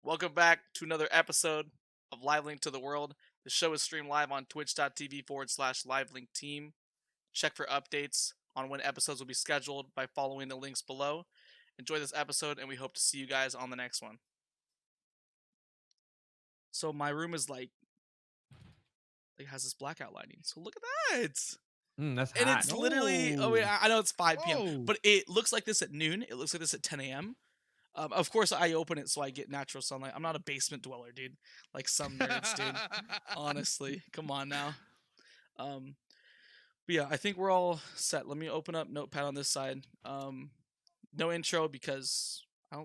Welcome back to another episode of Live Link to the World. The show is streamed live on twitch.tv/LiveLinkTeam. Check for updates on when episodes will be scheduled by following the links below. Enjoy this episode, and we hope to see you guys on the next one. So my room is like has this blackout lighting. So look at that. That's And hot. it's literally, I mean, I know it's 5 p.m., Whoa. but it looks like this at noon. It looks like this at 10 a.m. Of course, I open it so I get natural sunlight. I'm not a basement dweller, dude. Like some nerds, dude. Honestly, come on now. But yeah, I think we're all set. Let me open up Notepad on this side. No intro because I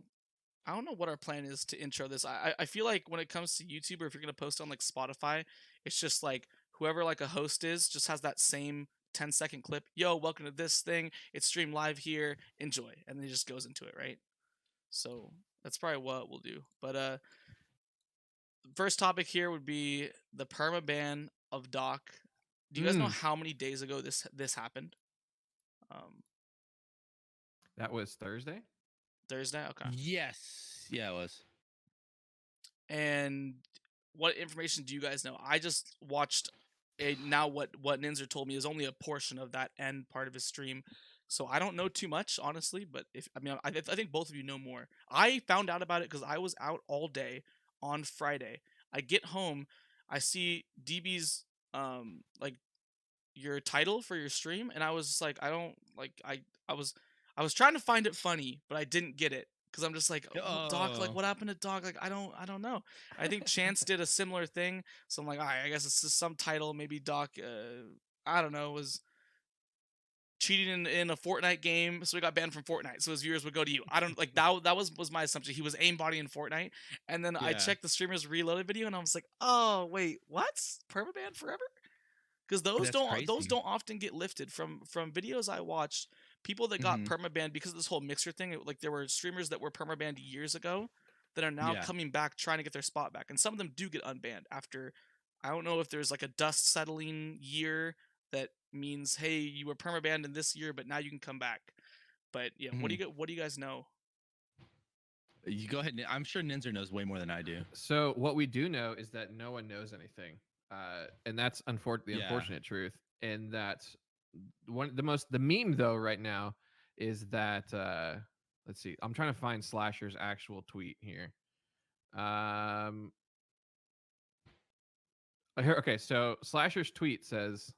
don't know what our plan is to intro this. I feel like when it comes to YouTube or if you're gonna post on like Spotify, it's just like whoever like a host is just has that same 10-second clip. Yo, welcome to this thing. It's streamed live here. Enjoy, and then it just goes into it, right? So that's probably what we'll do. But first topic here would be the perma ban of Doc. Do you guys know how many days ago this happened? That was Thursday. Thursday. Okay. Yes. Yeah, it was. And what information do you guys know? I just watched now what Ninzir told me is only a portion of that end part of his stream. So I don't know too much, honestly, but I think both of you know more. I found out about it because I was out all day on Friday. I get home, I see DB's like your title for your stream, and I was just like, I don't like I was trying to find it funny, but I didn't get it because I'm just like, oh, Doc, like what happened to Doc? Like I don't know. I think Chance did a similar thing, so I'm like, all right, I guess it's just some title. Maybe Doc, I don't know, was cheating in a Fortnite game, so he got banned from Fortnite. So his viewers would go to you. I don't like that. That was my assumption. He was aimbotting in Fortnite, and then I checked the streamer's reloaded video, and I was like, oh wait, what? Permaban forever? Because those don't often get lifted from videos I watched. People that got permabanned because of this whole mixer thing, like there were streamers that were permabanned years ago that are now coming back trying to get their spot back, and some of them do get unbanned after. I don't know if there's like a dust settling year that means, hey, you were permabanned in this year, but now you can come back. But yeah, what do you guys know? You go ahead. I'm sure Ninzir knows way more than I do. So what we do know is that no one knows anything, and that's the unfortunate truth. And that the meme though right now is that let's see. I'm trying to find Slasher's actual tweet here. Okay, so Slasher's tweet says,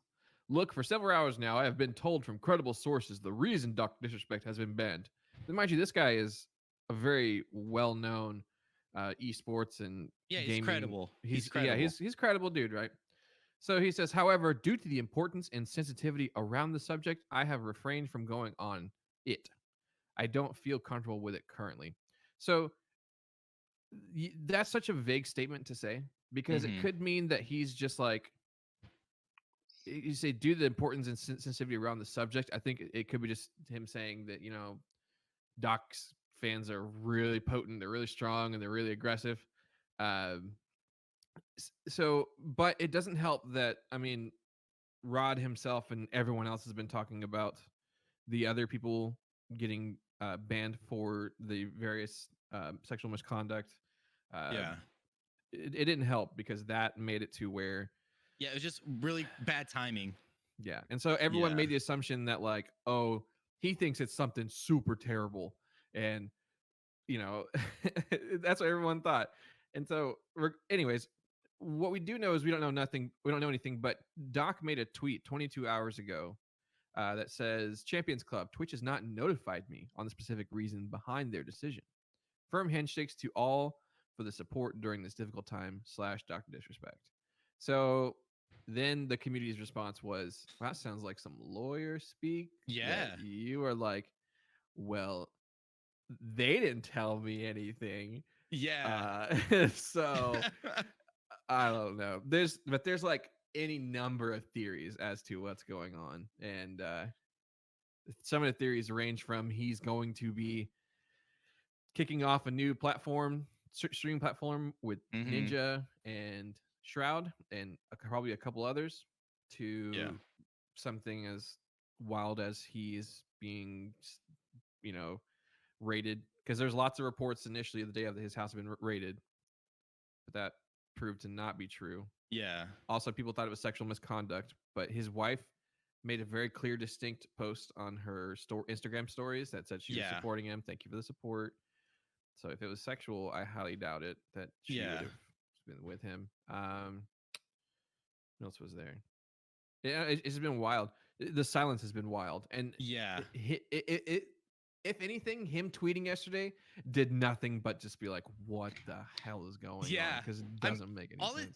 "Look, for several hours now, I have been told from credible sources the reason Dr. Disrespect has been banned." And mind you, this guy is a very well-known esports and gaming. He's credible. He's credible. Yeah, he's credible dude, right? So he says, however, due to the importance and sensitivity around the subject, I have refrained from going on it. I don't feel comfortable with it currently. So that's such a vague statement to say because it could mean that he's just like, you say due to the importance and sensitivity around the subject. I think it could be just him saying that, you know, Doc's fans are really potent, they're really strong, and they're really aggressive. So, but it doesn't help that, I mean, Rod himself and everyone else has been talking about the other people getting banned for the various sexual misconduct. It didn't help because that made it to where it was just really bad timing. Yeah. And so everyone made the assumption that like, oh, he thinks it's something super terrible. And, you know, that's what everyone thought. And so anyways, what we do know is we don't know nothing. We don't know anything, but Doc made a tweet 22 hours ago that says, Champions Club, Twitch has not notified me on the specific reason behind their decision. Firm handshakes to all for the support during this difficult time / Dr. Disrespect. So then the community's response was, well, that sounds like some lawyer speak. Yeah. You are like, well, they didn't tell me anything. Yeah. So I don't know. There's like any number of theories as to what's going on. And some of the theories range from he's going to be kicking off a new platform, streaming platform with Ninja and Shroud and probably a couple others, to something as wild as he is being, you know, rated because there's lots of reports initially the day of his house had been raided, but that proved to not be true. Yeah. Also, people thought it was sexual misconduct, but his wife made a very clear, distinct post on her Instagram stories that said she was supporting him. Thank you for the support. So if it was sexual, I highly doubt it that she would have been with him. What else was there? Yeah, it's been wild. The silence has been wild, and if anything, him tweeting yesterday did nothing but just be like, "What the hell is going on?" Because it doesn't make any sense.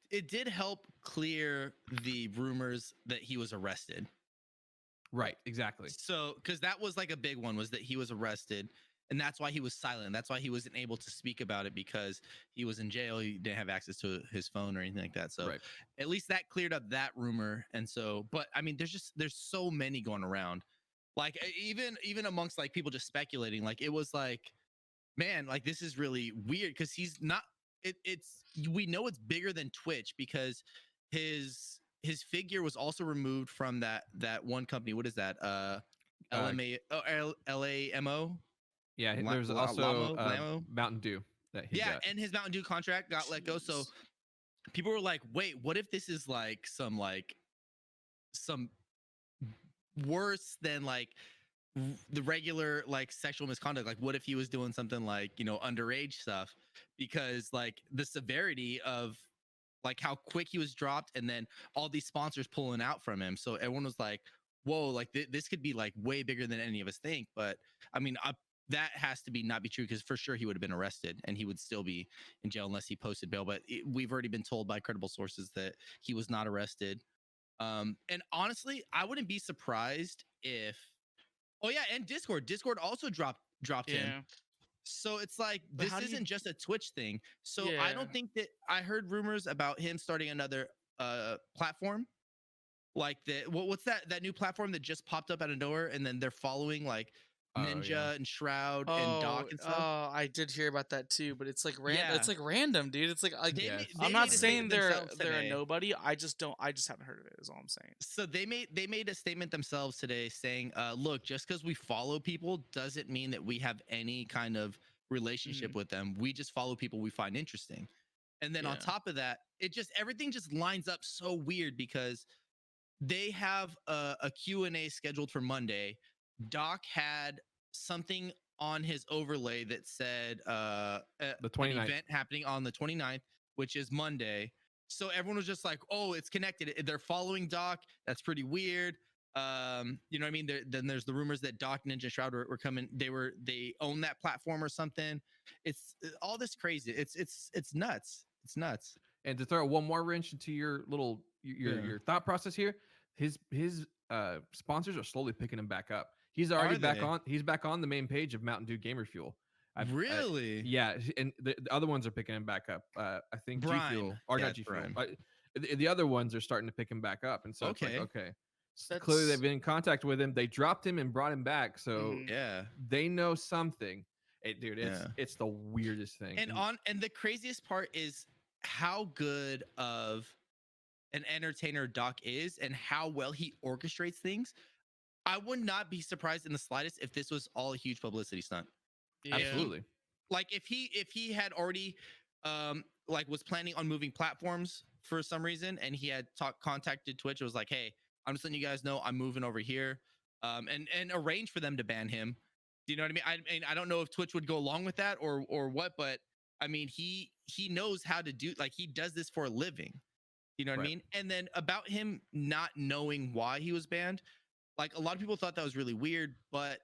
It did help clear the rumors that he was arrested. Right, exactly. So, because that was like a big one, was that he was arrested, and that's why he was silent. That's why he wasn't able to speak about it, because he was in jail. He didn't have access to his phone or anything like that. So, at least that cleared up that rumor. And so, but I mean, there's so many going around, like even amongst like people just speculating. Like it was like, man, like this is really weird because he's not. It's we know it's bigger than Twitch because his figure was also removed from that one company. What is that? LAMO. Yeah, there's also Mountain Dew that he got. And his Mountain Dew contract got let go. So people were like, "Wait, what if this is like some worse than like the regular like sexual misconduct? Like, what if he was doing something like underage stuff? Because like the severity of like how quick he was dropped, and then all these sponsors pulling out from him. So everyone was like, whoa, like this could be like way bigger than any of us think. But I mean, that has to not be true, because for sure he would have been arrested and he would still be in jail unless he posted bail. But we've already been told by credible sources that he was not arrested. And honestly, I wouldn't be surprised if, and Discord also dropped him. So it's like, this isn't just a Twitch thing. So I don't think that I heard rumors about him starting another platform. Like what's that new platform that just popped up out of nowhere, and then they're following like Ninja and Shroud and Doc and stuff. Oh, I did hear about that too, but it's like random. It's like random, dude. It's like I'm not made a saying they're today. a nobody. I just haven't heard of it. Is all I'm saying. So they made a statement themselves today saying, look, just because we follow people doesn't mean that we have any kind of relationship with them. We just follow people we find interesting. And then on top of that, everything just lines up so weird, because they have a Q&A scheduled for Monday. Doc had something on his overlay that said the 29th. an event happening on the 29th, which is Monday. So everyone was just like, oh, it's connected. They're following Doc. That's pretty weird. You know what I mean? Then there's the rumors that Doc, Ninja, Shroud were coming. They own that platform or something. It's all this crazy. It's nuts. It's nuts. And to throw one more wrench into your little your thought process here, his sponsors are slowly picking him back up. He's already back on. He's back on the main page of Mountain Dew Gamer Fuel. Really? Yeah, and the other ones are picking him back up. I think G Fuel or not G Fuel. The other ones are starting to pick him back up, and so it's like, okay. So clearly they've been in contact with him. They dropped him and brought him back, so they know something. Dude, it's the weirdest thing. And the craziest part is how good of an entertainer Doc is and how well he orchestrates things. I would not be surprised in the slightest if this was all a huge publicity stunt. Absolutely. Like if he had already like was planning on moving platforms for some reason, and he had contacted Twitch, it was like, hey, I'm just letting you guys know I'm moving over here, and arrange for them to ban him. Do you know what I mean? I don't know if Twitch would go along with that or what, but I mean, he knows how to do, like, he does this for a living. You know what I mean? And then about him not knowing why he was banned, like a lot of people thought that was really weird, but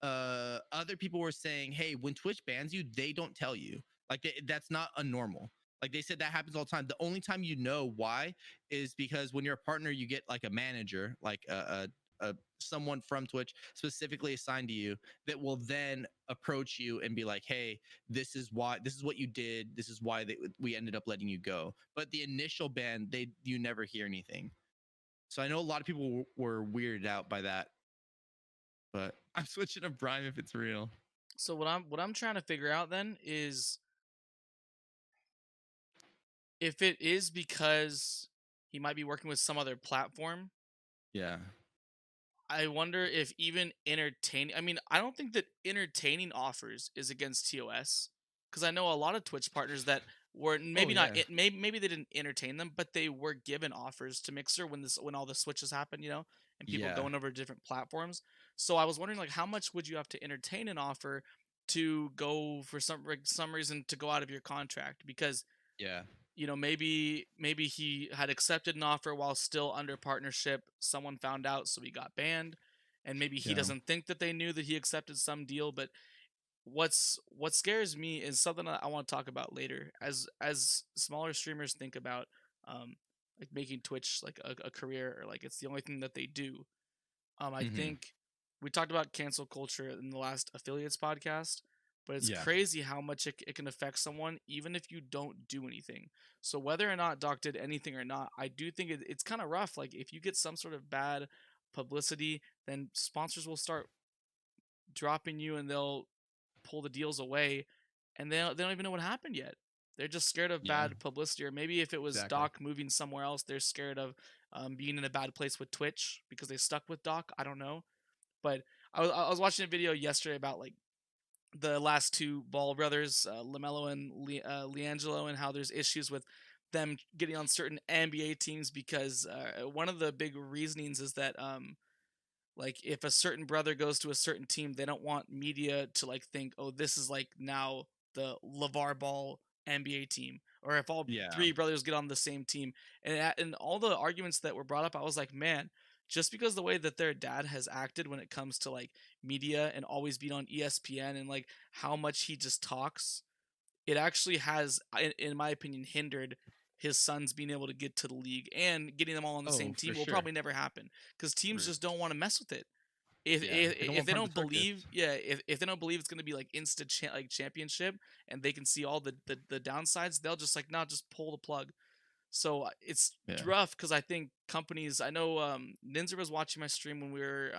other people were saying, hey, when Twitch bans you, they don't tell you. Like that's not a normal. Like they said that happens all the time. The only time you know why is because when you're a partner, you get like a manager, like someone from Twitch specifically assigned to you that will then approach you and be like, hey, this is why, this is what you did, this is why we ended up letting you go. But the initial ban, you never hear anything. So I know a lot of people were weirded out by that, but I'm switching to Brian if it's real. So what I'm trying to figure out then is if it is because he might be working with some other platform. Yeah. I wonder if even entertaining. I mean, I don't think that entertaining offers is against TOS, because I know a lot of Twitch partners that were Oh maybe not. yeah, Maybe they didn't entertain them, but they were given offers to Mixer when all the switches happened, and people Yeah. going over to different platforms. So I was wondering, like, how much would you have to entertain an offer to go for some reason to go out of your contract? Because Yeah. maybe he had accepted an offer while still under partnership. Someone found out, so he got banned, and maybe he yeah, doesn't think that they knew that he accepted some deal. But what scares me is something that I want to talk about later. As smaller streamers think about like making Twitch like a career, or like it's the only thing that they do. I Hmm. think we talked about cancel culture in the last affiliates podcast, but it's Yeah. crazy how much it can affect someone even if you don't do anything. So whether or not Doc did anything or not, I do think it's kind of rough. Like if you get some sort of bad publicity, then sponsors will start dropping you and they'll pull the deals away, and they don't even know what happened yet. They're just scared of Yeah. bad publicity, or maybe if it was exactly. Doc moving somewhere else, they're scared of being in a bad place with Twitch because they stuck with Doc. I don't know, but I was watching a video yesterday about like the last two Ball brothers, Lamelo and Leangelo, and how there's issues with them getting on certain NBA teams because one of the big reasonings is that like if a certain brother goes to a certain team, they don't want media to like think, oh, this is like now the LeVar Ball NBA team, or if all Yeah. three brothers get on the same team. And all the arguments that were brought up, I was like, man, just because the way that their dad has acted when it comes to like media and always being on ESPN and like how much he just talks, it actually has, in my opinion, hindered his sons being able to get to the league, and getting them all on the Oh, same for team will sure. probably never happen because teams For, just don't want to mess with it. If yeah. if, They don't if want they part of don't the circus. believe, yeah, if they don't believe it's gonna be like like championship, and they can see all the downsides, they'll just like, nah, just pull the plug. So it's Yeah. rough because I think companies. I know Ninzer was watching my stream when we were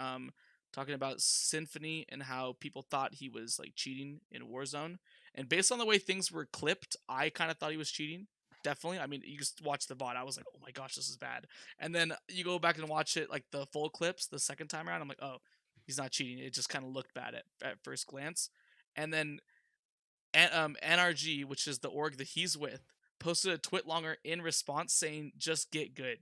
talking about Symphony and how people thought he was like cheating in Warzone. And based on the way things were clipped, I kind of thought he was cheating. Definitely. I mean, you just watch the VOD. I was like, oh my gosh, this is bad. And then you go back and watch it, like the full clips, the second time around. I'm like, oh, he's not cheating. It just kind of looked bad at first glance. And then NRG, which is the org that he's with, posted a twit longer in response saying, "Just get good."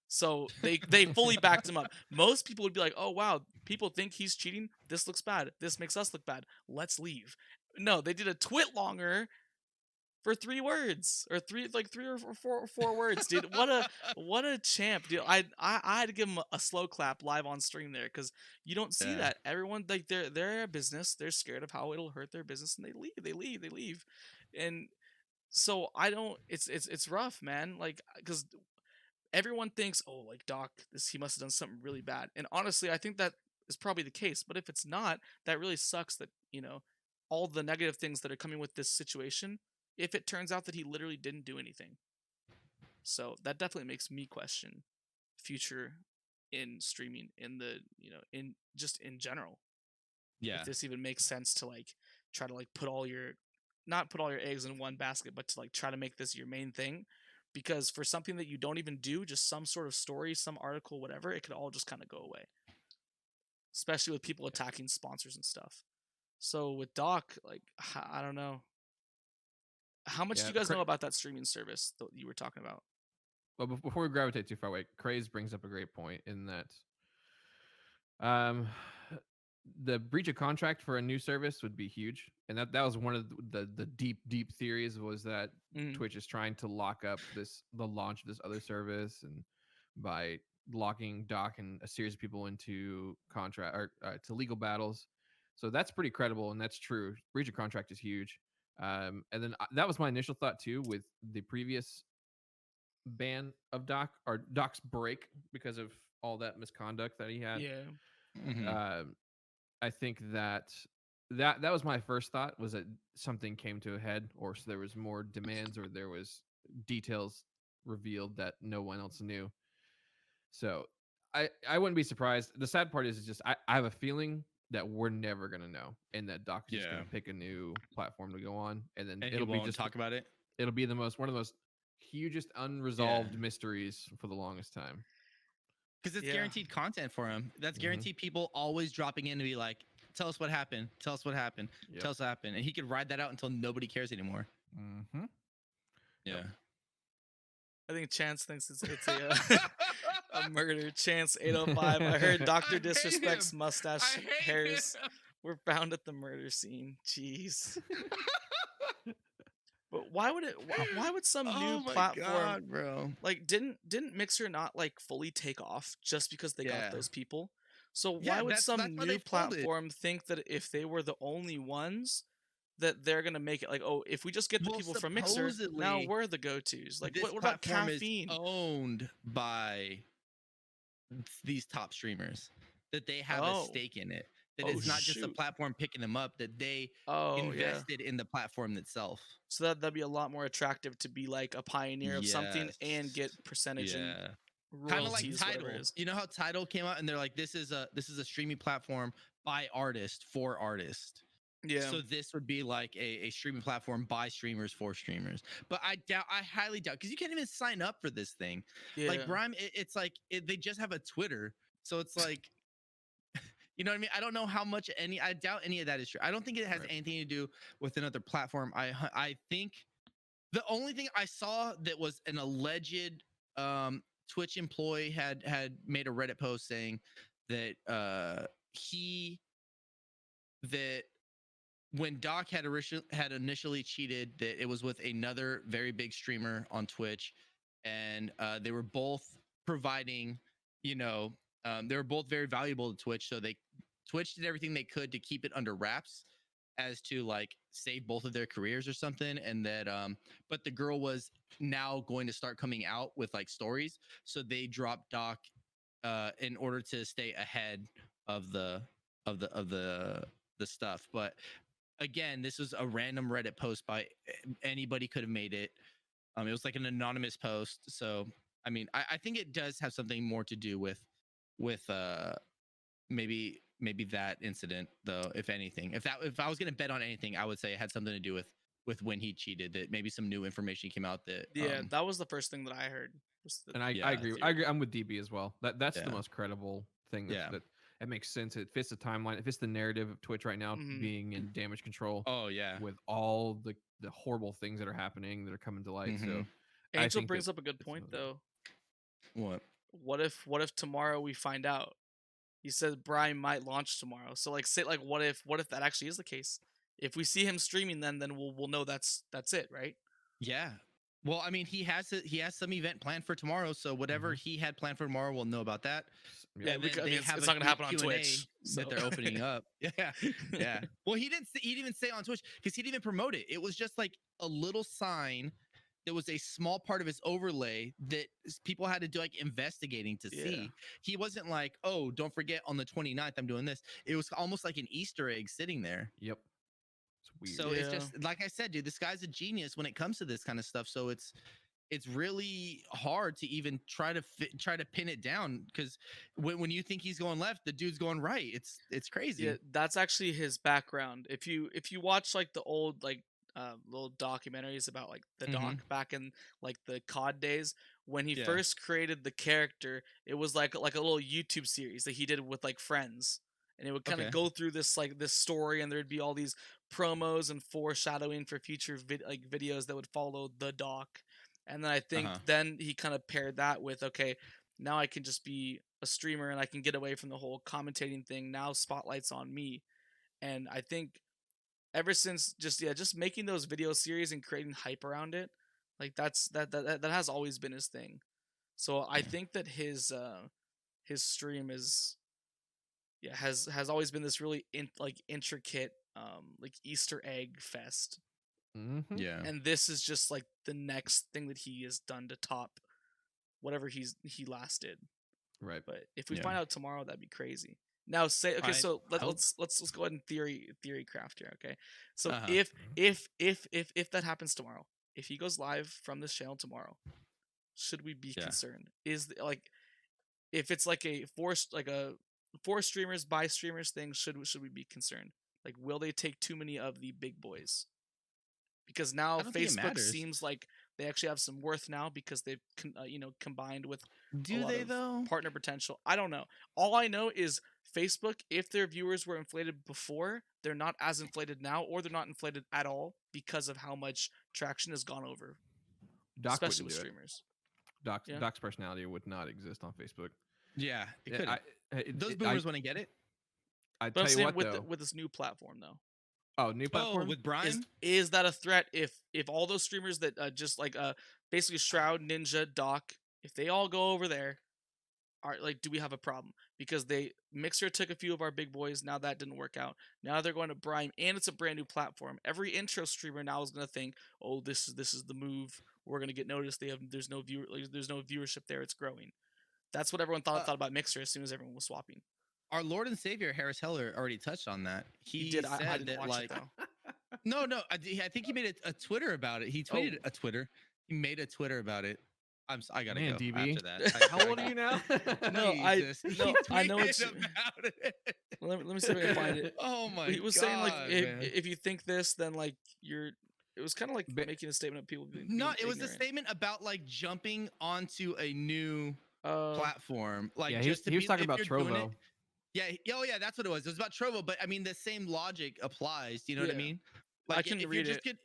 So they fully backed him up. Most people would be like, "Oh wow, people think he's cheating. This looks bad. This makes us look bad. Let's leave." No, they did a twit longer for 3 words, or three or four words, dude. What a champ, dude. I had to give him a slow clap live on stream there because you don't see Yeah. that. Everyone, like, they're a business. They're scared of how it'll hurt their business, and they leave. And so I don't. It's rough, man. Like because everyone thinks, oh, like Doc, this he must have done something really bad. And honestly, I think that is probably the case. But if it's not, that really sucks that, all the negative things that are coming with this situation, if it turns out that he literally didn't do anything. So that definitely makes me question future in streaming, in the, in just in general. If Yeah. this even makes sense to like try to like put all your not put all your eggs in one basket, but to like try to make this your main thing. Because for something that you don't even do, just some sort of story, some article, whatever, it could all just kind of go away. Especially with people attacking sponsors and stuff. So with Doc, like I don't know. How much do Yeah. you guys know about that streaming service that you were talking about? Well, before we gravitate too far away, Craze brings up a great point in that um, the breach of contract for a new service would be huge, and that was one of the deep theories, was that Mm, Twitch is trying to lock up the launch of this other service, and by locking Doc and a series of people into contract or to legal battles. So that's pretty credible, and that's true. Breach of contract is huge. And then that was my initial thought too, with the previous ban of Doc, or Doc's break, because of all that misconduct that he had. yeah. Hmm. Um, I think that was my first thought, was that something came to a head, or so there was more demands, or there was details revealed that no one else knew. So I wouldn't be surprised. The sad part is just I have a feeling that we're never gonna know, and that Doc is just Yeah. gonna pick a new platform to go on, and then And he it'll be won't just talk about it. it'll be one of the most hugest Yeah. unresolved mysteries for the longest time. because it's Yeah. guaranteed content for him. That's Mhm. guaranteed people always dropping in to be like, tell us what happened, tell us what happened, Yep. tell us what happened, and he could ride that out until nobody cares anymore. Mm-hmm. Yeah. I think Chance thinks it's a murder. Chance 805. I heard Dr. I hate Disrespect's him. mustache I hate hairs him. were found at the murder scene. Jeez. But why would it? Why would some new Oh my platform god, bro. like didn't Mixer not like fully take off just because they Yeah. got those people? So why Yeah, would that's some why new they folded. platform think that if they were the only ones that they're gonna make it like, oh, if we just get the Well, people from Mixer, now supposedly, we're the go-tos. Like this what about platform caffeine? is owned by these top streamers, that they have a Oh. stake in it, that Oh, it's not just a shoot. platform picking them up, that they Oh yeah. invested in the platform itself. So that'd be a lot more attractive to be like a pioneer of something and get percentage and Yeah. Kind of like royalties, whatever Tidal. it is. You know how Tidal came out and they're like, this is a streaming platform by artist for artist. Yeah. So this would be like a streaming platform by streamers for streamers. But I highly doubt, because you can't even sign up for this thing. Yeah. Like Rhyme, it's like they just have a Twitter. So it's like, you know what I mean? I don't know how much I doubt any of that is true. I don't think it has Right. anything to do with another platform. I think the only thing I saw that was an alleged Twitch employee had made a Reddit post saying that that when Doc had initially cheated, that it was with another very big streamer on Twitch, and they were both providing, they were both very valuable to Twitch, so Twitch did everything they could to keep it under wraps, as to like save both of their careers or something. And that but the girl was now going to start coming out with like stories, so they dropped Doc in order to stay ahead of the stuff. But again, this was a random Reddit post by anybody, could have made it. It was like an anonymous post. So I mean, I think it does have something more to do with maybe that incident, though. If anything, if I was gonna bet on anything, I would say it had something to do with when he cheated. That maybe some new information came out that that was the first thing that I heard. And I agree. I'm with DB as well. That's the most credible thing. That it makes sense. It fits the timeline. It fits the narrative of Twitch right now being in damage control. Oh yeah, with all the horrible things that are happening that are coming to light. So Angel brings up a good point though. What if tomorrow we find out? He said Brian might launch tomorrow. So like say like what if that actually is the case? If we see him streaming, then we'll know that's it, right? Yeah. Well, I mean, he has some event planned for tomorrow, so whatever he had planned for tomorrow, we'll know about that. Yeah, it's not gonna happen on Twitch that they're opening up. Yeah. Well, he didn't even say on Twitch, because he didn't even promote it. It was just like a little sign that was a small part of his overlay that people had to do like investigating to see. He wasn't like, oh, don't forget on the 29th I'm doing this. It was almost like an Easter egg sitting there. Yep. It's weird. So it's just like I said, dude, this guy's a genius when it comes to this kind of stuff. So it's really hard to even try to pin it down, because when you think he's going left, the dude's going right. It's crazy. Yeah, that's actually his background. If you watch like the old like little documentaries about like the doc back in like the COD days, when he first created the character, it was like a little YouTube series that he did with like friends, and it would kind of go through this story, and there'd be all these promos and foreshadowing for future videos that would follow the doc. And then I think then he kind of paired that with, okay, now I can just be a streamer and I can get away from the whole commentating thing. Now spotlight's on me. And I think ever since just making those video series and creating hype around it, like that has always been his thing. So I think that his stream is has always been this really intricate like Easter egg fest. Yeah. And this is just like the next thing that he has done to top whatever he last did. Right. But if we find out tomorrow, that'd be crazy. Now say so let's go ahead and theory craft here, okay? So if that happens tomorrow, if he goes live from this channel tomorrow, should we be concerned? Is like if it's like a four streamers by streamers thing, should we be concerned? Like, will they take too many of the big boys? Because now Facebook seems like They actually have some worth now because they've combined with a Do lot they of though? partner potential. I don't know. All I know is Facebook, if their viewers were inflated before, they're not as inflated now, or they're not inflated at all because of how much traction has gone over, Doc especially wouldn't with do it. streamers. Doc's Yeah. Doc's personality would not exist on Facebook. Yeah, it It- could. I, Those boomers wouldn't get it. I But I'm tell you saying what though. with this new platform though. Oh, new Oh, platform. with Brime. Is that a threat if all those streamers that just like basically Shroud, Ninja, Doc, if they all go over there, are like, do we have a problem? Because Mixer took a few of our big boys, now that didn't work out. Now they're going to Brime, and it's a brand new platform. Every intro streamer now is gonna think, oh, this is the move. We're gonna get noticed. There's no viewership there. It's growing. That's what everyone thought about Mixer as soon as everyone was swapping. Our Lord and Savior Harris Heller already touched on that. He did. said I didn't that watch like it though. no, I think he made a Twitter about it. He tweeted a Twitter. He made a Twitter about it. I gotta Man, go DB. after that. How old are you now? I know it's. about it. Let me see if I can find it. Oh my god! He was saying like man. if you think this, then like you're. It was kind of like making a statement of people. No, it was ignorant. a statement about like jumping onto a new Uh, platform. Like yeah, just he was talking about if you're doing Trovo. it- Yeah, oh yeah, that's what it was. It was about Trovo, but I mean the same logic applies. Do you know what I Yeah. mean? I Like can if read you're just it.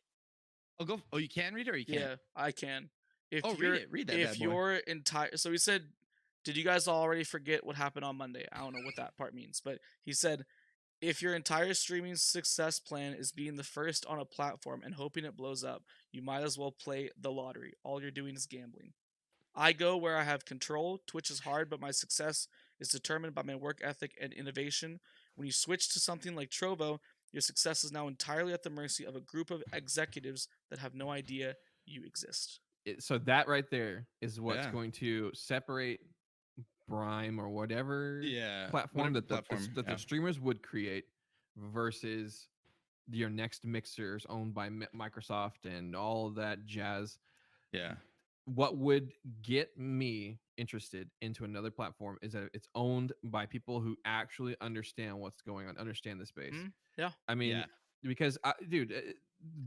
oh go. Oh, you can read it or you can't? Yeah, I can. If Oh, you're, read it. Read that if bad boy. your entire, so he said, did you guys already forget what happened on Monday? I don't know what that part means, but he said, if your entire streaming success plan is being the first on a platform and hoping it blows up, you might as well play the lottery. All you're doing is gambling. I go where I have control. Twitch is hard, but my success is determined by my work ethic and innovation. When you switch to something like Trovo, your success is now entirely at the mercy of a group of executives that have no idea you exist. So that right there is what's Yeah. going to separate Brime or whatever platform whatever that the streamers would create versus your next mixers owned by Microsoft and all of that jazz. Yeah. What would get me interested into another platform is that it's owned by people who actually understand what's going on, understand the space. Yeah. I mean, Yeah. because dude,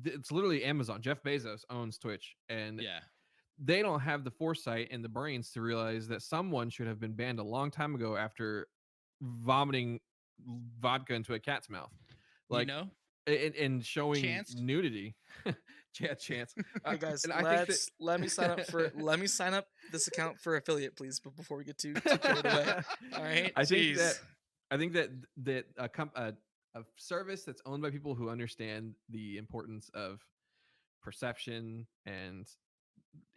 it's literally Amazon. Jeff Bezos owns Twitch, and Yeah. they don't have the foresight and the brains to realize that someone should have been banned a long time ago after vomiting vodka into a cat's mouth, like, you know, and showing Chanced? nudity. Chance. Hey guys, and I think that- let me sign up this account for affiliate, please. But before we get too carried away, all right. I think that a service that's owned by people who understand the importance of perception and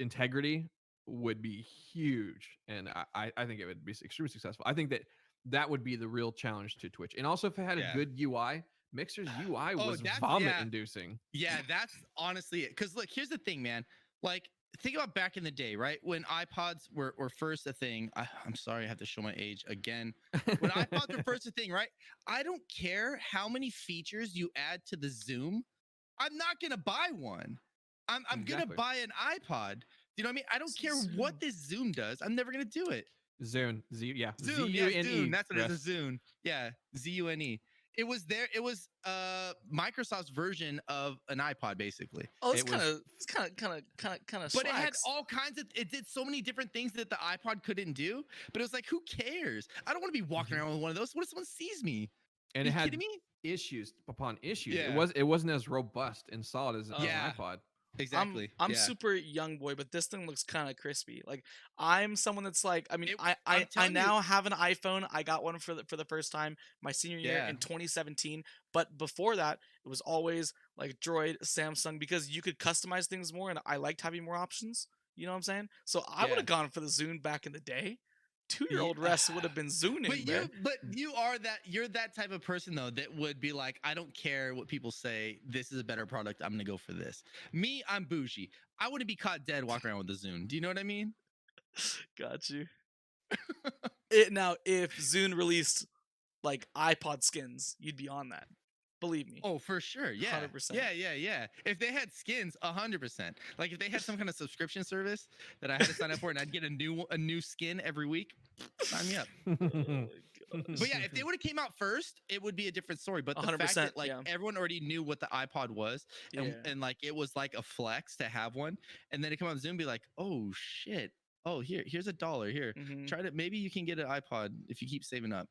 integrity would be huge, and I think it would be extremely successful. I think that would be the real challenge to Twitch, and also if it had a good UI. Mixer's UI was vomit inducing. Yeah, that's honestly it. Because look, here's the thing, man. Like, think about back in the day, right? When iPods were first a thing. I'm sorry, I have to show my age again. When iPods were first a thing, right? I don't care how many features you add to the Zoom. I'm not gonna buy one. I'm gonna buy an iPod. You know what I mean? I don't care what this Zoom does. I'm never gonna do it. Zune. Zune. Yeah, Zune. Zune. That's what it is. A Zune. Yeah, Zune. It was there. It was Microsoft's version of an iPod, basically. Oh, it's kind of. But it had all kinds of. It did so many different things that the iPod couldn't do. But it was like, who cares? I don't want to be walking around with one of those. What if someone sees me? And Are it had kidding me? issues upon issues. Yeah. It wasn't as robust and solid as an iPod. Exactly. I'm super young boy, but this thing looks kind of crispy. Like, I'm someone that's like, I mean, I now have an iPhone. I got one for the first time my senior year in 2017. But before that, it was always like Droid, Samsung, because you could customize things more, and I liked having more options. You know what I'm saying? So I would have gone for the Zune back in the day. 2-year-old Russ would have been Zuning. But you're that type of person though that would be like, I don't care what people say. This is a better product. I'm gonna go for this. Me, I'm bougie. I wouldn't be caught dead walking around with a Zune. Do you know what I mean? Got you. Now, if Zune released like iPod skins, you'd be on that. Believe me. Oh, for sure. Yeah. 100%. Yeah. If they had skins, 100%. Like if they had some kind of subscription service that I had to sign up for and I'd get a new skin every week, sign me up. Oh my But yeah, if they would have came out first, it would be a different story. But the fact 100%. that like Yeah. everyone already knew what the iPod was, Yeah. and like it was like a flex to have one, and then it come on Zoom and be like, oh shit, oh here's $1 here. Mhm. Try to maybe you can get an iPod if you keep saving up.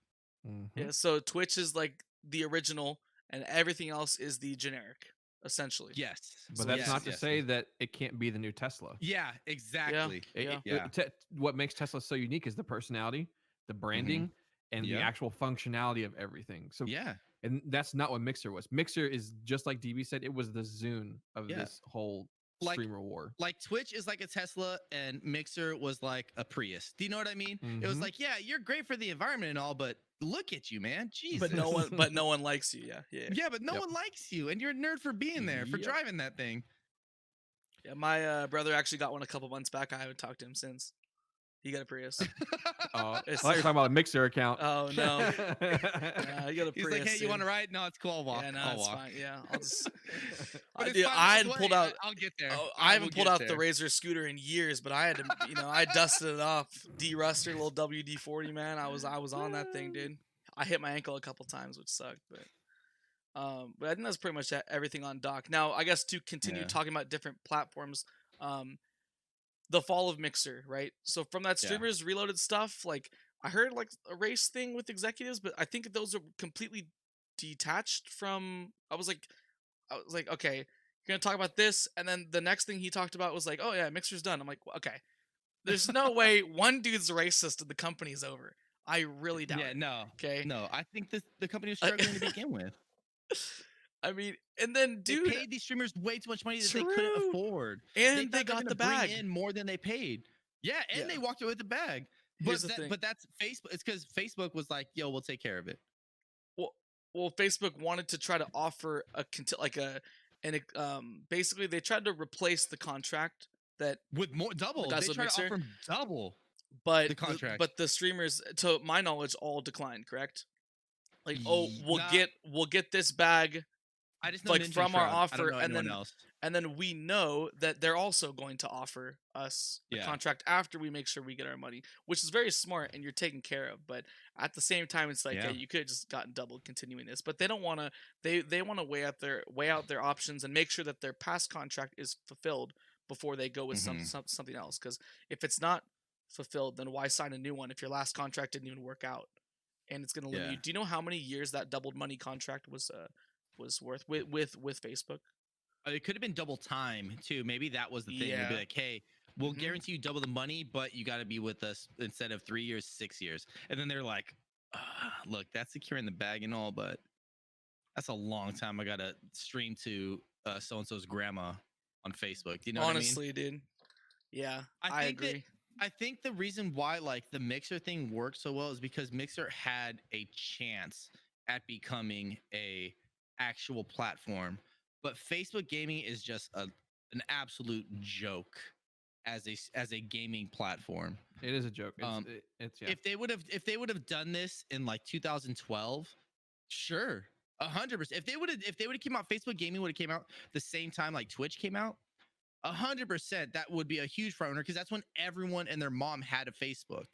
Yeah. So Twitch is like the original, and everything else is the generic, essentially. Yes, But So that's yes, not to yes, say yes. that it can't be the new Tesla. Yeah, exactly. Yeah. Yeah. What makes Tesla so unique is the personality, the branding, and the Yep. actual functionality of everything. So, Yeah. and that's not what Mixer was. Mixer is just like DB said, it was the Zune of Yeah. this whole Like- streamer war. Like Twitch is like a Tesla and Mixer was like a Prius. Do you know what I mean? It was Mhm. like, yeah, you're great for the environment and all, but look at you, man. Jesus. But no one likes you. Yeah. Yeah. Yeah, but no Yep. one likes you, and you're a nerd for being there, for Yep. driving that thing. Yeah. My brother actually got one a couple months back. I haven't talked to him since. He got a Prius. I It's- thought you were talking about a Mixer account. Oh no. Yeah, he got a He's Prius. like, hey, you want to dude. ride? No, it's cool. I'll walk. Yeah, no, I'll it's walk. fine. Yeah, I'll just. But it's Dude, 5 I minutes hadn't away. pulled out. I'll get there. Oh, I haven't will pulled get out the there. Razor scooter in years, but I had to, I dusted it off, de-rusted, little WD-40, man. I was on that thing, dude. I hit my ankle a couple times, which sucked, but I think that's pretty much everything on dock. Now, I guess to continue Yeah. talking about different platforms, the fall of Mixer, right? So from that Yeah. Streamers Reloaded stuff, like I heard like a race thing with executives, but I think those are completely detached from. I was like, okay, you're gonna talk about this, and then the next thing he talked about was like, oh yeah, Mixer's done. I'm like, okay, there's no way one dude's racist and the company's over. I really doubt Yeah, it. no. Okay. No, I think the company was struggling to begin with. I mean, and then They dude, paid these streamers way too much money that they couldn't True. afford. and they they thought got were the gonna bag. bring in more than they paid. Yeah, and Yeah. they walked away with the bag. Here's the thing. But that's Facebook. It's because Facebook was like, "Yo, we'll take care of it." Well, Facebook wanted to try to offer basically they tried to replace the contract that, With more double, guys they with tried to Mixer? offer them double. but The contract. but the streamers, to my knowledge, all declined. Correct? Like, oh, Nah. we'll get this bag, I just know like, Ninja from our Shroud. I offer, don't know and anyone then else. and then we know that they're also going to offer us a Yeah. contract after we make sure we get our money, which is very smart and you're taken care of. But at the same time, it's like, Yeah. hey, you could have just gotten double continuing this. But they don't want to. They want to weigh out their options and make sure that their past contract is fulfilled before they go with Mhm. something else. Because if it's not fulfilled, then why sign a new one if your last contract didn't even work out? And it's going to limit Yeah. you. Do you know how many years that doubled money contract was worth with Facebook? It could have been double time too. Maybe that was the thing. It'd be Yeah. like, hey, we'll Mhm. guarantee you double the money, but you got to be with us instead of 3 years, 6 years. And then they're like, look, that's securing the bag and all, but that's a long time. I got to stream to so and so's grandma on Facebook. Do you know Honestly, dude. Yeah, I think that- agree. I think the reason why like the Mixer thing worked so well is because Mixer had a chance at becoming a actual platform, but Facebook gaming is just an absolute joke as a gaming platform. It is a joke. It's yeah. If they would have done this in like 2012, sure, 100%. If they would have came out, Facebook gaming would have came out the same time like Twitch came out. 100%, that would be a huge front runner because that's when everyone and their mom had a Facebook.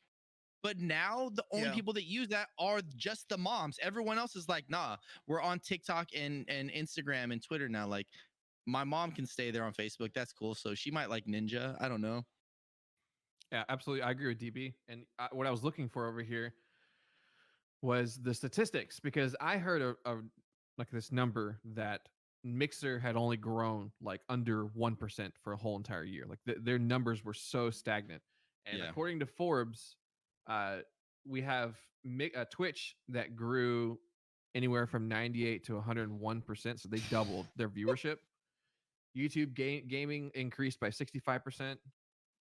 But now the only Yeah. people that use that are just the moms. Everyone else is like, nah, we're on TikTok and Instagram and Twitter now. Like, my mom can stay there on Facebook. That's cool. So she might like Ninja. I don't know. Yeah, absolutely. I agree with DB. And what I was looking for over here was the statistics because I heard like this number that Mixer had only grown like under 1% for a whole entire year. Like their numbers were so stagnant. And Yeah. according to Forbes, we have Twitch that grew anywhere from 98 to 101%. So they doubled their viewership. YouTube gaming increased by 65%.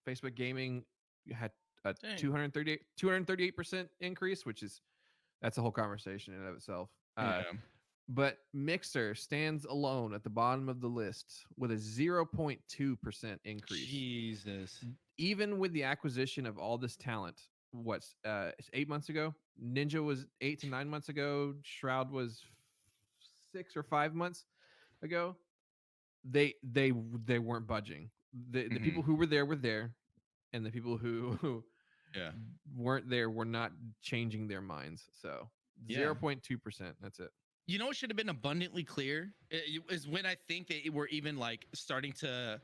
Facebook gaming had a Dang. 238% increase, that's a whole conversation in and of itself. But Mixer stands alone at the bottom of the list with a 0.2% increase. Jesus. Even with the acquisition of all this talent, what's 8 months ago? Ninja was 8 to 9 months ago. Shroud was 6 or 5 months ago. They weren't budging. The people who were there, and the people who weren't there, were not changing their minds. So Yeah. 0.2%. That's it. You know what should have been abundantly clear is when I think they were even like starting to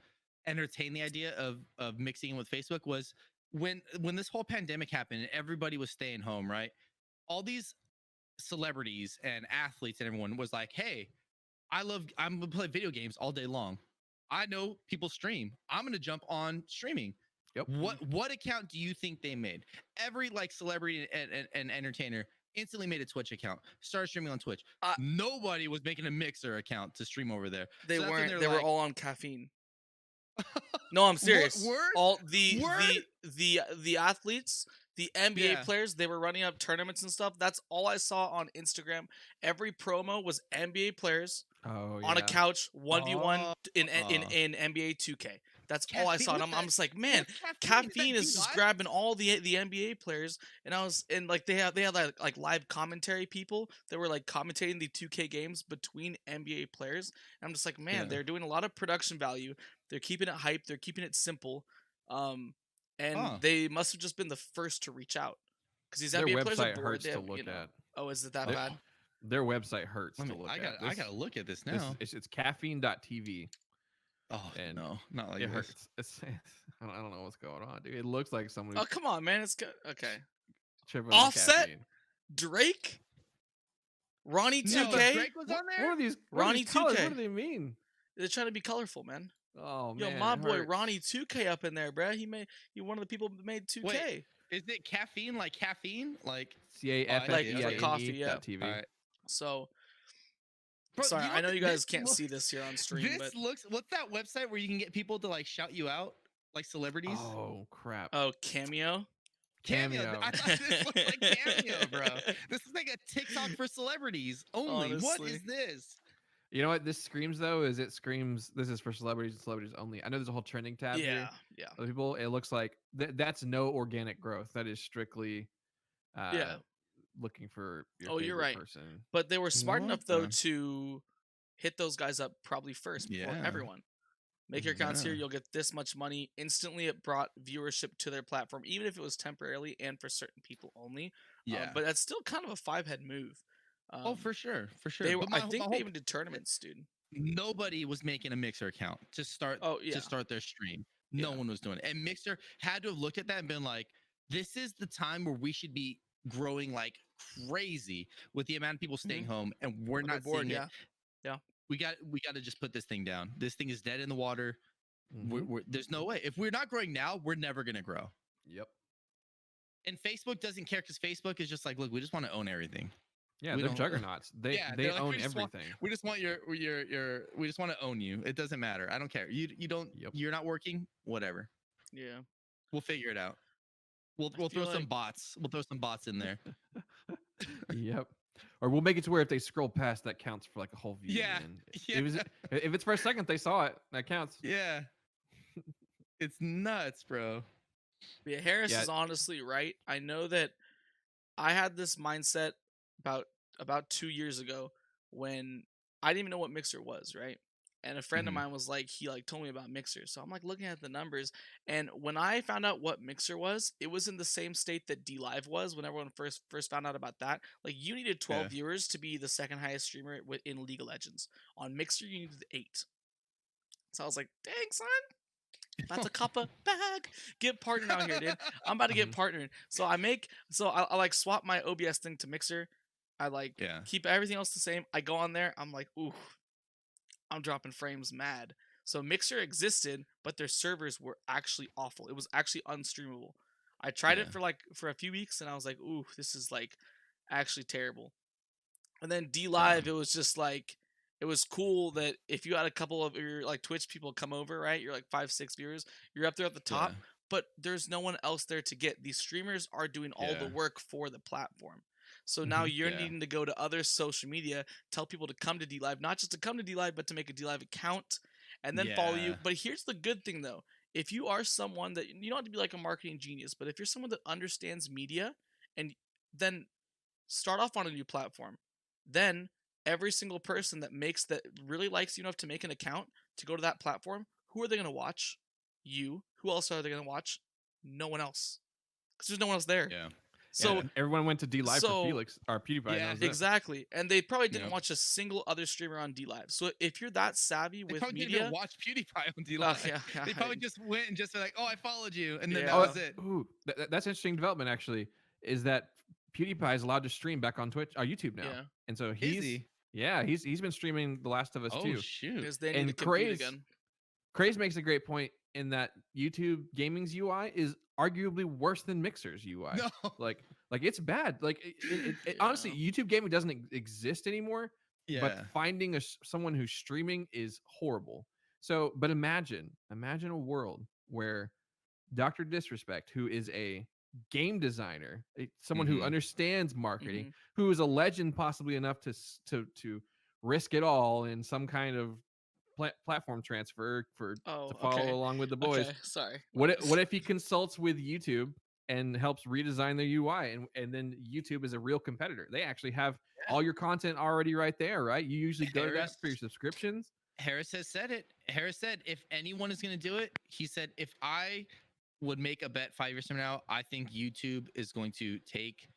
entertain the idea of mixing with Facebook was when this whole pandemic happened and everybody was staying home, right? All these celebrities and athletes and everyone was like, "Hey, I'm gonna play video games all day long. I know people stream. I'm gonna jump on streaming." Yep. What account do you think they made? Every like celebrity and entertainer instantly made a Twitch account, started streaming on Twitch. Nobody was making a Mixer account to stream over there. They So weren't. they They were like, all on caffeine. No, I'm serious. Word? All the Word? the athletes, the NBA Yeah. players, they were running up tournaments and stuff. That's all I saw on Instagram. Every promo was NBA players on a couch, 1v1 in NBA 2K. That's all I saw. And I'm just like, man, caffeine is just grabbing all the NBA players. And I was like they had like live commentary people that were like commentating the 2K games between NBA players. And I'm just like, man, they're doing a lot of production value. They're keeping it hype. They're keeping it simple. And they must have just been the first to reach out because these NBA players are bored. Hurts they have, to look at. Oh, is it that bad? Their website hurts to look at. I gotta look at this now. It's caffeine.tv. Oh, and no, not like it this. hurts. I don't know what's going on, dude. It looks like someone. Oh, come on, man. It's good. Okay. Offset, Drake, Ronnie 2K. No, Drake was on there. What are these? Ronnie 2K. What do they mean? They're trying to be colorful, man. Oh man. Yo, my boy Ronnie 2K up in there, bro. He one of the people that made 2K. Wait, is it caffeine? Like caffeine? Like CAFFEINE.TV. Like coffee, yeah. All right. So. Bro, sorry, I know you guys can't see this here on stream. This looks. What's that website where you can get people to like shout you out, like celebrities? Oh crap! Oh, Cameo. I thought this looked like Cameo, bro. This is like a TikTok for celebrities only. Honestly. What is this? You know what this screams though? It screams this is for celebrities and celebrities only. I know there's a whole trending tab here. Yeah. Other people, it looks like that's no organic growth. That is strictly looking for your you're right. person. But they were smart enough though to hit those guys up probably first before everyone. Make your accounts here, you'll get this much money. Instantly it brought viewership to their platform, even if it was temporarily and for certain people only. Yeah. But that's still kind of a 5-head move. For sure. I think they even did tournaments, dude. Nobody was making a Mixer account to start their stream. No one was doing it. And Mixer had to have looked at that and been like, this is the time where we should be growing like crazy with the amount of people staying home, and we're not seeing it. Yeah. We got to just put this thing down. This thing is dead in the water. There's no way. If we're not growing now, we're never gonna grow. Yep. And Facebook doesn't care because Facebook is just like, look, we just want to own everything. Yeah, they're juggernauts. They like, own everything. We just want we just want to own you. It doesn't matter. I don't care. You don't. Yep. You're not working. Whatever. Yeah. We'll figure it out. We'll throw some bots. We'll throw some bots in there. Yep. Or we'll make it to where if they scroll past, that counts for like a whole view. Yeah. If it's for a second they saw it, that counts. Yeah. It's nuts, bro. But yeah, Harris is honestly right. I know that I had this mindset about 2 years ago when I didn't even know what Mixer was, right? And a friend of mine was like, he like told me about Mixer. So I'm like looking at the numbers. And when I found out what Mixer was, it was in the same state that DLive was when everyone first found out about that. Like you needed 12 viewers to be the second highest streamer in League of Legends. On Mixer, you needed 8. So I was like, dang, son. That's a copper bag. Get partnered out here, dude. I'm about to get partnered. So I like swap my OBS thing to Mixer. I like keep everything else the same. I go on there. I'm like, ooh, I'm dropping frames mad. So Mixer existed, but their servers were actually awful. It was actually unstreamable. I tried it for a few weeks and I was like, ooh, this is like actually terrible. And then DLive, it was just like, it was cool that if you had a couple of your like Twitch people come over, right? You're like 5-6 viewers, you're up there at the top, but there's no one else there to get. These streamers are doing all the work for the platform. So now you're needing to go to other social media, tell people to come to DLive, not just to come to DLive, but to make a DLive account and then follow you. But here's the good thing though. If you are someone that, you don't have to be like a marketing genius, but if you're someone that understands media and then start off on a new platform, then every single person that really likes you enough to make an account to go to that platform, who are they going to watch? You. Who else are they going to watch? No one else. because there's no one else there. Yeah. So Yeah, everyone went to D Live for so Felix or PewDiePie. and Yeah, that was it. exactly, and they probably didn't Yep. watch a single other streamer on D Live. So if you're that savvy They with probably didn't media, even watch PewDiePie on D oh, Live. yeah, They probably just went and just were like, "Oh, I followed you," and then Yeah. that was it. Ooh, that's interesting development actually. Is that PewDiePie is allowed to stream back on Twitch, YouTube now, yeah, and so Is he? he's been streaming The Last of Us Oh too. shoot! because they need And to compete Craze again. Craze makes a great point in that YouTube Gaming's UI is arguably worse than Mixer's UI. No. Like it's bad. Like honestly, YouTube Gaming doesn't exist anymore. Yeah. But finding someone who's streaming is horrible. So, but imagine a world where Dr. Disrespect, who is a game designer, someone who Mhm. understands marketing, Mhm. who is a legend possibly enough to risk it all in some kind of platform transfer to follow along with the boys. Okay, sorry. What if he consults with YouTube and helps redesign their UI, and then YouTube is a real competitor? They actually have all your content already right there, right? You usually go to that for your subscriptions. Harris has said it. Harris said if anyone is going to do it, he said if I would make a bet 5 years from now, I think YouTube is going to take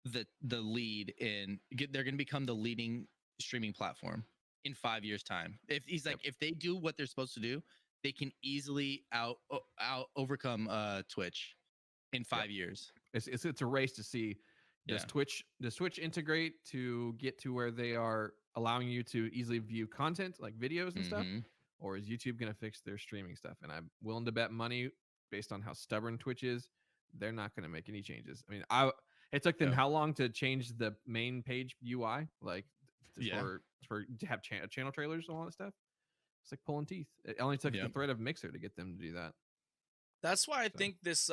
the lead they're going to become the leading streaming platform in 5 years time. If he's like if they do what they're supposed to do, they can easily overcome Twitch in 5 years. It's a race to see does Twitch integrate to get to where they are allowing you to easily view content like videos and stuff, or is YouTube going to fix their streaming stuff? And I'm willing to bet money based on how stubborn Twitch is, they're not going to make any changes. I mean, it took them how long to change the main page UI, like for to have channel trailers and all that stuff? It's like pulling teeth. It only took the threat of Mixer to get them to do that. That's why I think this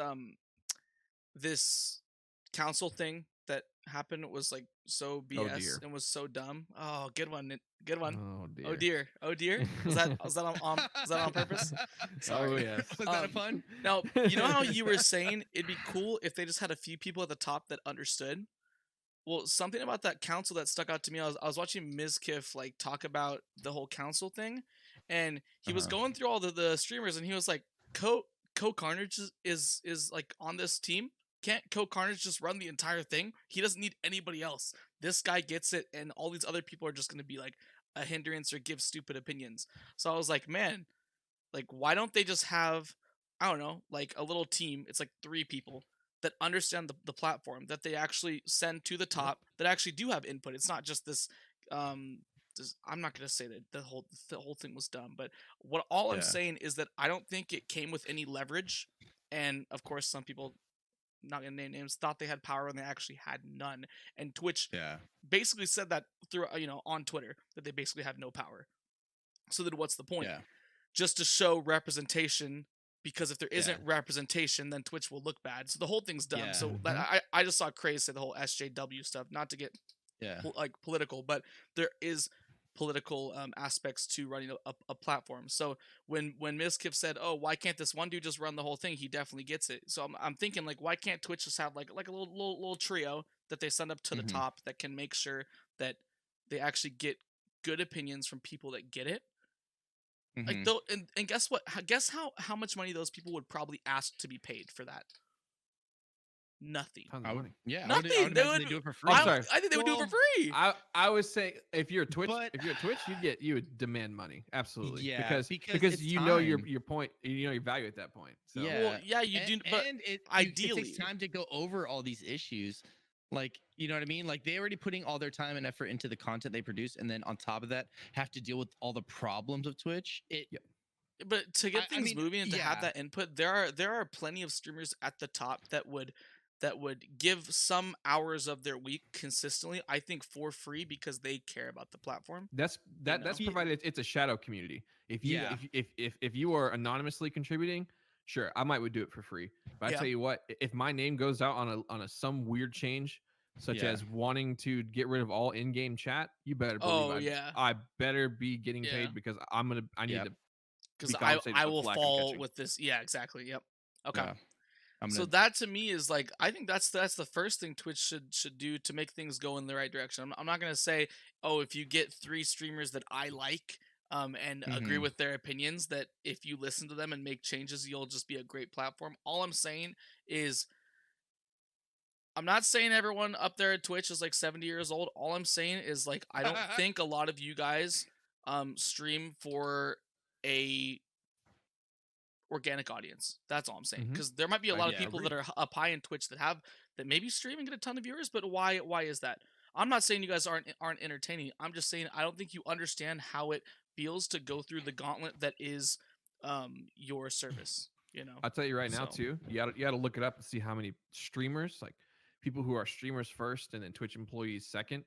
council thing that happened was like so BS and was so dumb. Oh, good one, good one. Oh dear. Oh dear. Was that on purpose? Sorry. Oh yes. Was that a pun? Now, you know how you were saying it'd be cool if they just had a few people at the top that understood. Well, something about that council that stuck out to me. I was watching Mizkif like talk about the whole council thing, and he was going through all the streamers, and he was like, Co Carnage is like on this team. Can't Co Carnage just run the entire thing? He doesn't need anybody else. This guy gets it, and all these other people are just going to be like a hindrance or give stupid opinions. So I was like, man, like why don't they just have, I don't know, like a little team? It's like 3 people that understand the platform, that they actually send to the top, that actually do have input. It's not just this. I'm not gonna say that the whole thing was dumb, but all I'm saying is that I don't think it came with any leverage, and of course some people, not gonna name names, thought they had power when they actually had none. And Twitch basically said that through on Twitter that they basically have no power. So then what's the point? Just to show representation, because if there isn't representation, then Twitch will look bad. So the whole thing's dumb. So I just saw Craze say the whole SJW stuff, not to get like political, but there is political aspects to running a platform. So when Mizkif said, "Oh, why can't this one dude just run the whole thing?" He definitely gets it. So I'm thinking like, why can't Twitch just have like a little trio that they send up to the top that can make sure that they actually get good opinions from people that get it. Like though, and guess what? Guess how much money those people would probably ask to be paid for that? Nothing. Nothing. Nothing. I would imagine they do it for free. I'm sorry. I think they would do it for free. I would say if you're a Twitch, you would demand money. Absolutely. Yeah, because you know your point, you know your value at that point. So. Well, yeah, you do. But ideally, it takes time to go over all these issues. Like, you know what I mean? Like they already putting all their time and effort into the content they produce, and then on top of that, have to deal with all the problems of Twitch. But to get things moving and to have that input, there are plenty of streamers at the top that would give some hours of their week consistently, I think, for free because they care about the platform. That's provided it's a shadow community. If you are anonymously contributing, sure, I might would do it for free. But I tell you what, if my name goes out on a some weird change, such as wanting to get rid of all in-game chat, you better believe I better be getting paid because I need to. Because I will fall with this. Yeah, exactly. Yep. Okay. Yeah. So that to me is like, I think that's the first thing Twitch should do to make things go in the right direction. I'm not gonna say, oh, if you get 3 streamers that I like and agree with their opinions, that if you listen to them and make changes, you'll just be a great platform. All I'm saying is I'm not saying everyone up there at Twitch is like 70 years old. All I'm saying is like I don't think a lot of you guys stream for a organic audience. That's all I'm saying. Because there might be a lot of Yeah, people that are up high in Twitch that maybe stream and get a ton of viewers, but why is that? I'm not saying you guys aren't entertaining. I'm just saying I don't think you understand how it feels to go through the gauntlet that is your service. You know. I'll tell you right now So, too. You got to look it up and see how many streamers, like people who are streamers first and then Twitch employees second,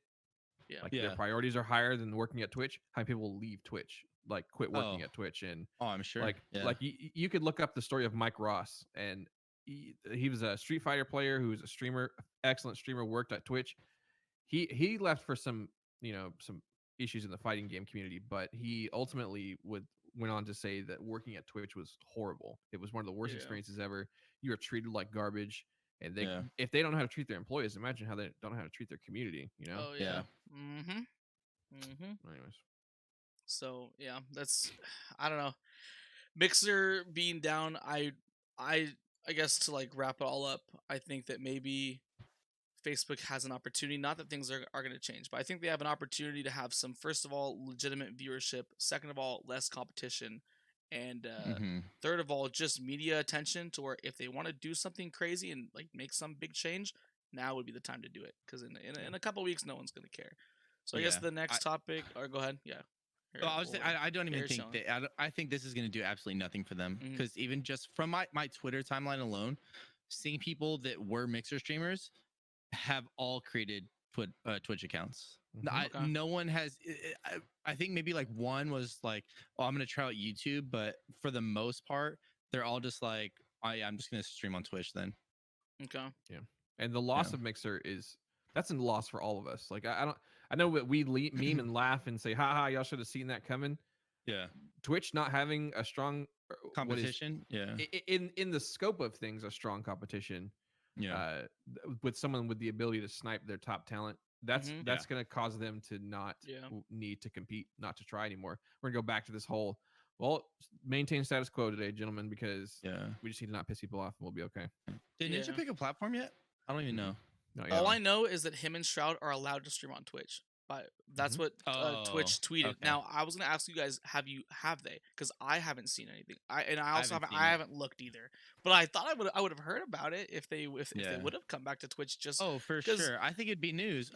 yeah. like their priorities are higher than working at Twitch. How many people leave Twitch, like quit working Oh. at Twitch? And I'm sure. like you could look up the story of Mike Ross, and he was a Street Fighter player who was a streamer, excellent streamer, worked at Twitch. He left for some some issues in the fighting game community, but he ultimately went on to say that working at Twitch was horrible. It was one of the worst experiences ever. You are treated like garbage, and if they don't know how to treat their employees, imagine how they don't know how to treat their community. You know? Oh yeah. Anyways, so yeah, that's I don't know. Mixer being down, I guess to like wrap it all up, I think that maybe Facebook has an opportunity. Not that things are going to change, but I think they have an opportunity to have some, first of all, legitimate viewership. Second of all, less competition. And third of all, just media attention to where if they want to do something crazy and like make some big change, now would be the time to do it. Because in a couple weeks, no one's going to care. So I guess the next topic, or go ahead. Yeah. I don't even think that. I think this is going to do absolutely nothing for them because even just from my Twitter timeline alone, seeing people that were Mixer streamers have all created Twitch accounts. No one has. I think maybe like one was like, "Oh, I'm going to try out YouTube," but for the most part, they're all just like, "Oh yeah, I'm just going to stream on Twitch then." Okay. Yeah, and the loss of Mixer that's a loss for all of us. Like I know that we meme and laugh and say, "Ha ha, y'all should have seen that coming." Yeah. Twitch not having a strong competition. In the scope of things, a strong competition. Yeah. With someone with the ability to snipe their top talent, that's going to cause them to not need to compete, not to try anymore. We're gonna go back to this whole maintain status quo today, gentlemen, because we just need to not piss people off and we'll be okay. Did Ninja pick a platform yet? I don't even know. All I know is that him and Shroud are allowed to stream on Twitch. But that's what Twitch tweeted. Okay. Now I was gonna ask you guys, have they? Because I haven't seen anything. I haven't looked either. But I thought I would have heard about it if they would have come back to Twitch. Just for sure. I think it'd be news.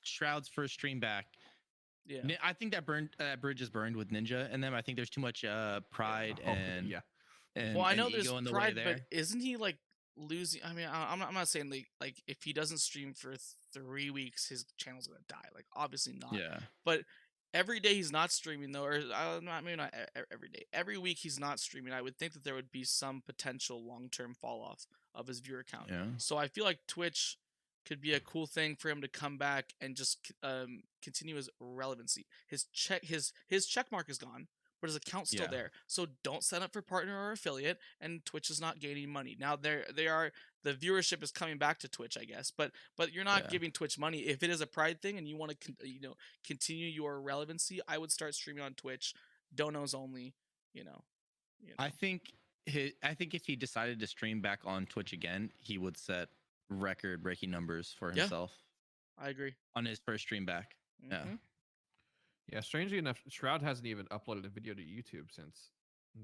Shroud's first stream back. Yeah, I think that bridge is burned with Ninja and them. I think there's too much pride and well, I know there's pride, but isn't he like losing? I mean, I'm not saying like if he doesn't stream for 3 weeks, his channel's gonna die. Like obviously not. Yeah. But every day he's not streaming though, or maybe not every day. Every week he's not streaming. I would think that there would be some potential long-term fall off of his viewer count. Yeah. So I feel like Twitch could be a cool thing for him to come back and just continue his relevancy. His check mark is gone, but his account's still there. So don't sign up for partner or affiliate, and Twitch is not gaining money. Now the viewership is coming back to Twitch, I guess, but you're not giving Twitch money. If it is a pride thing and you want to continue your relevancy, I would start streaming on Twitch, donos only. I think if he decided to stream back on Twitch again, he would set record-breaking numbers for himself. I agree. On his first stream back. Yeah, strangely enough, Shroud hasn't even uploaded a video to YouTube since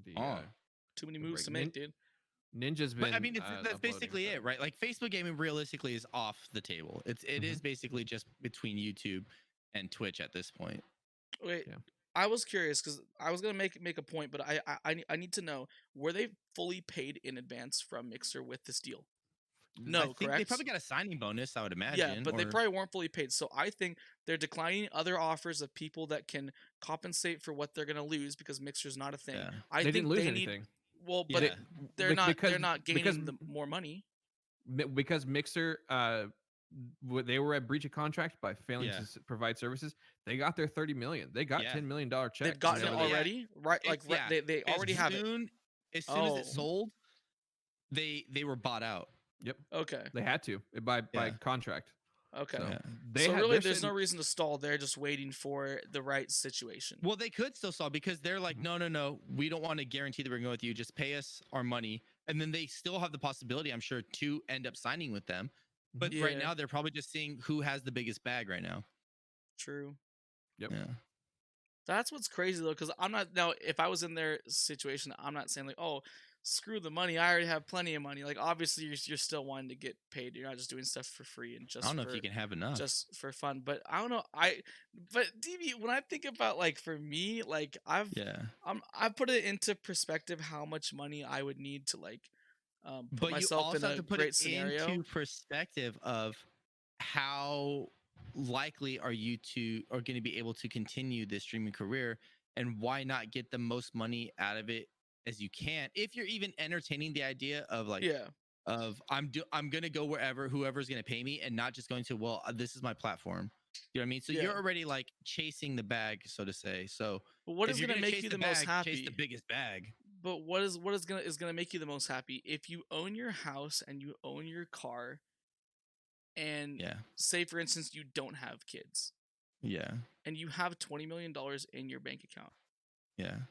the too many moves to make, dude. Ninja's been. But I mean, that's basically it, right? Like Facebook gaming realistically is off the table. It is basically just between YouTube and Twitch at this point. Wait, I was curious because I was gonna make a point, but I need to know, were they fully paid in advance from Mixer with this deal? No, I think correct. They probably got a signing bonus, I would imagine. Yeah, but they probably weren't fully paid. So I think they're declining other offers of people that can compensate for what they're gonna lose because Mixer's not a thing. Yeah. I think didn't lose anything. Well, but they're not gaining more money because Mixer they were at breach of contract by failing to provide services. They got their $30 million. They got $10 million check. They've gotten it already, right? Like they already have it. As soon as it sold, they were bought out. Yep. Okay. They had to by contract. Okay. So really, there's no reason to stall. They're just waiting for the right situation. Well, they could still stall because they're like, no, we don't want to guarantee that we're going with you. Just pay us our money, and then they still have the possibility, I'm sure, to end up signing with them. But right Yeah. now they're probably just seeing who has the biggest bag right now. True. Yep. Yeah. That's what's crazy though, because I'm not now. If I was in their situation, I'm not saying like, oh, screw the money. I already have plenty of money. Like obviously, you're still wanting to get paid. You're not just doing stuff for free and I don't know if you can have enough. just for fun. But I don't know. But DB, when I think about like for me, like I put it into perspective how much money I would need to like put But you myself in also have a to put great it scenario. into perspective of how likely are you going to be able to continue this streaming career, and why not get the most money out of it as you can, if you're even entertaining the idea of like Yeah. I'm gonna go wherever whoever's gonna pay me, and not just going to this is my platform. You know what I mean? So Yeah. you're already like chasing the bag, so to say. So But what if is you're gonna gonna make chase you the the most bag, chase the happy? biggest bag. But what is gonna make you the most happy if you own your house and you own your car, and Yeah. say for instance you don't have kids Yeah. and you have $20 million in your bank account. Yeah.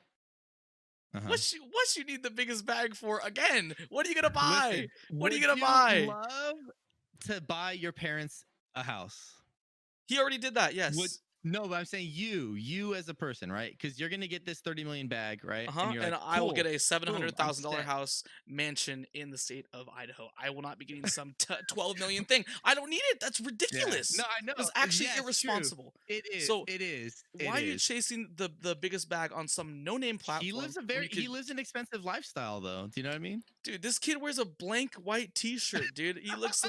What you need the biggest bag for again? What are you gonna buy? Listen, What are you would gonna buy? love to buy your parents a house? He already did that. Yes. No, but I'm saying you as a person, right? Because you're gonna get this 30 million bag, right? And you're like, I will get cool, a boom, I'm $700,000 set. house mansion in the state of Idaho. I will not be getting some 12 million thing. I don't need it. That's ridiculous. No, I know. It's actually Yeah, it's true. irresponsible. It is. So It is. why are you chasing the biggest bag on some no-name platform? He lives an expensive lifestyle, though. Do you know what I mean? Dude, this kid wears a blank white T-shirt, dude. He looks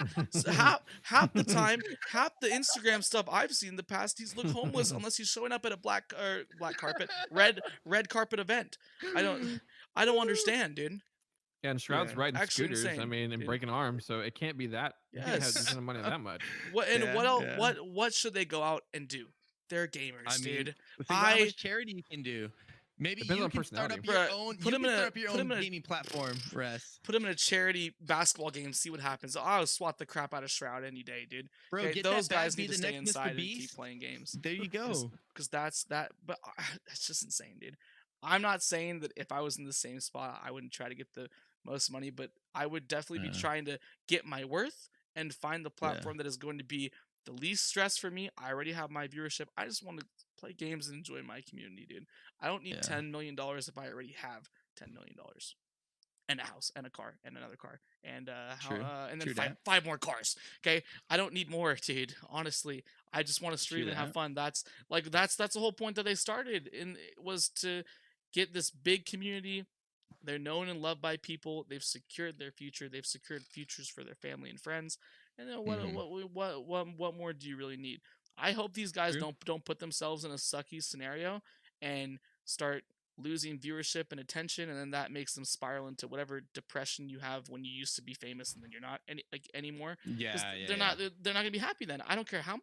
half the time, half the Instagram stuff I've seen in the past, he's look homeless unless he's showing up at a black carpet, red carpet event. I don't understand, dude. Yeah, and Shroud's Yeah. riding Actually scooters. insane, I mean, and dude. breaking arms, so it can't be that. You can't have Yes. spending money that much. What and Yeah, what else? yeah. What should they go out and do? They're gamers, I mean, dude. think about how much charity you can do. Maybe Depends you on can start up personality. your Bruh, own. put You him can in start a- up your put him own in a- gaming platform, Rest. Put him in a charity basketball game, see what happens. I'll swat the crap out of Shroud any day, dude. Bro, Okay, get those that bag, guys be need to the stay next Mr. inside and keep Beast. playing games. There you go. Because that's that. But that's just insane, dude. I'm not saying that if I was in the same spot, I wouldn't try to get the most money, but I would definitely be trying to get my worth and find the platform that is going to be the least stress for me. I already have my viewership. I just want to play games and enjoy my community, dude. I don't need $10 million if I already have $10 million and a house and a car and another car and and then five more cars. Okay, I don't need more, dude. Honestly, I just want to stream and have fun. That's the whole point that they started, and it was to get this big community. They're known and loved by people. They've secured their future. They've secured futures for their family and friends. And then what more do you really need? I hope these guys don't put themselves in a sucky scenario and start losing viewership and attention, and then that makes them spiral into whatever depression you have when you used to be famous and then you're not anymore. They're not gonna be happy then. I don't care how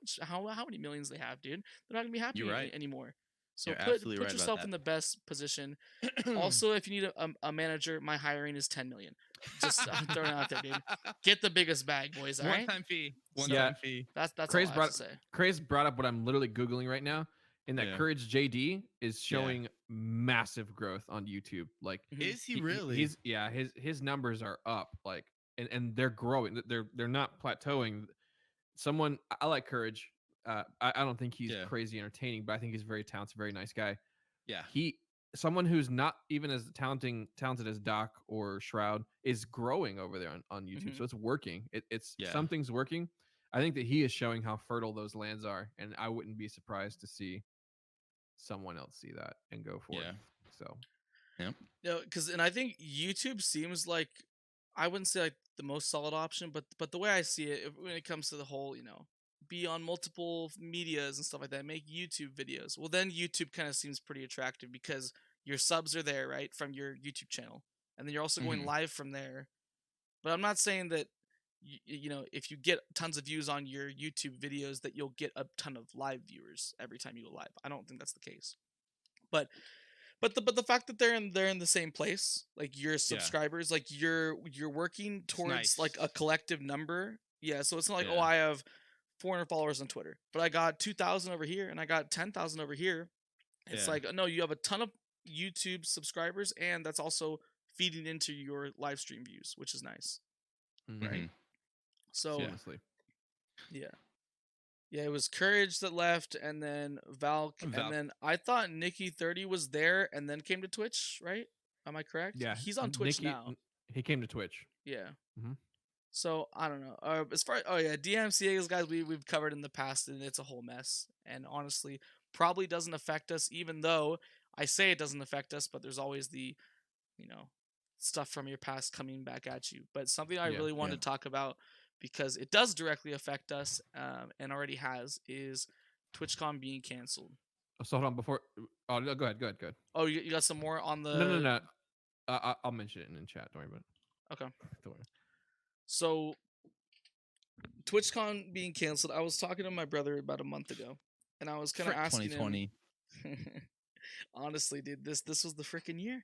many millions they have, dude. They're not gonna be happy anymore. So put yourself in the best position. Also, if you need a manager, my hiring is 10 million. Just throwing it out there, dude. Get the biggest bag, boys. All right. One-time fee. One-time fee. That's Craze all I have to say. Craze brought up what I'm literally googling right now, and that Courage JD is showing massive growth on YouTube. Like, is he really? His numbers are up. Like, and they're growing. They're not plateauing. I like Courage. I don't think he's crazy entertaining, but I think he's very talented, very nice guy. Yeah. Someone who's not even as talented as Doc or Shroud is growing over there on YouTube. So it's working. It's something's working. I think that he is showing how fertile those lands are, and I wouldn't be surprised to see someone else see that and go for it. So, and I think YouTube seems like, I wouldn't say like the most solid option, but the way I see it, when it comes to the whole, be on multiple medias and stuff like that, make YouTube videos. Well, then YouTube kind of seems pretty attractive because your subs are there, right, from your YouTube channel, and then you're also going live from there. But I'm not saying that if you get tons of views on your YouTube videos that you'll get a ton of live viewers every time you go live. I don't think that's the case. But the fact that they're in the same place, like your subscribers, like you're working towards like a collective number. Yeah, so it's not like, oh, I have 400 followers on Twitter, but I got 2,000 over here and I got 10,000 over here. It's like, no, you have a ton of YouTube subscribers, and that's also feeding into your live stream views, which is nice, right? So Yeah. Yeah, it was Courage that left, and then Valk, and Valk. then I thought Nikki 30 was there and then came to Twitch, right? Am I correct? Yeah, He's on Twitch now. he came to Twitch. Yeah. Mhm. So I don't know. As far oh yeah, DMCA's guys we've covered in the past, and it's a whole mess. And honestly, probably doesn't affect us, even though I say it doesn't affect us. But there's always the you know stuff from your past coming back at you. But something I Yeah. really Yeah. wanted to talk about because it does directly affect us, and already has, is TwitchCon being canceled. So hold on before. Oh, no, go ahead. Go ahead. Go ahead. Oh, you got some more on No, no, the no. I'll mention it in chat. Don't worry about it. okay. Don't worry. So TwitchCon being canceled, I was talking to my brother about a month ago, and I was kind of Frick asking him. 2020. Honestly, dude, this was the freaking year.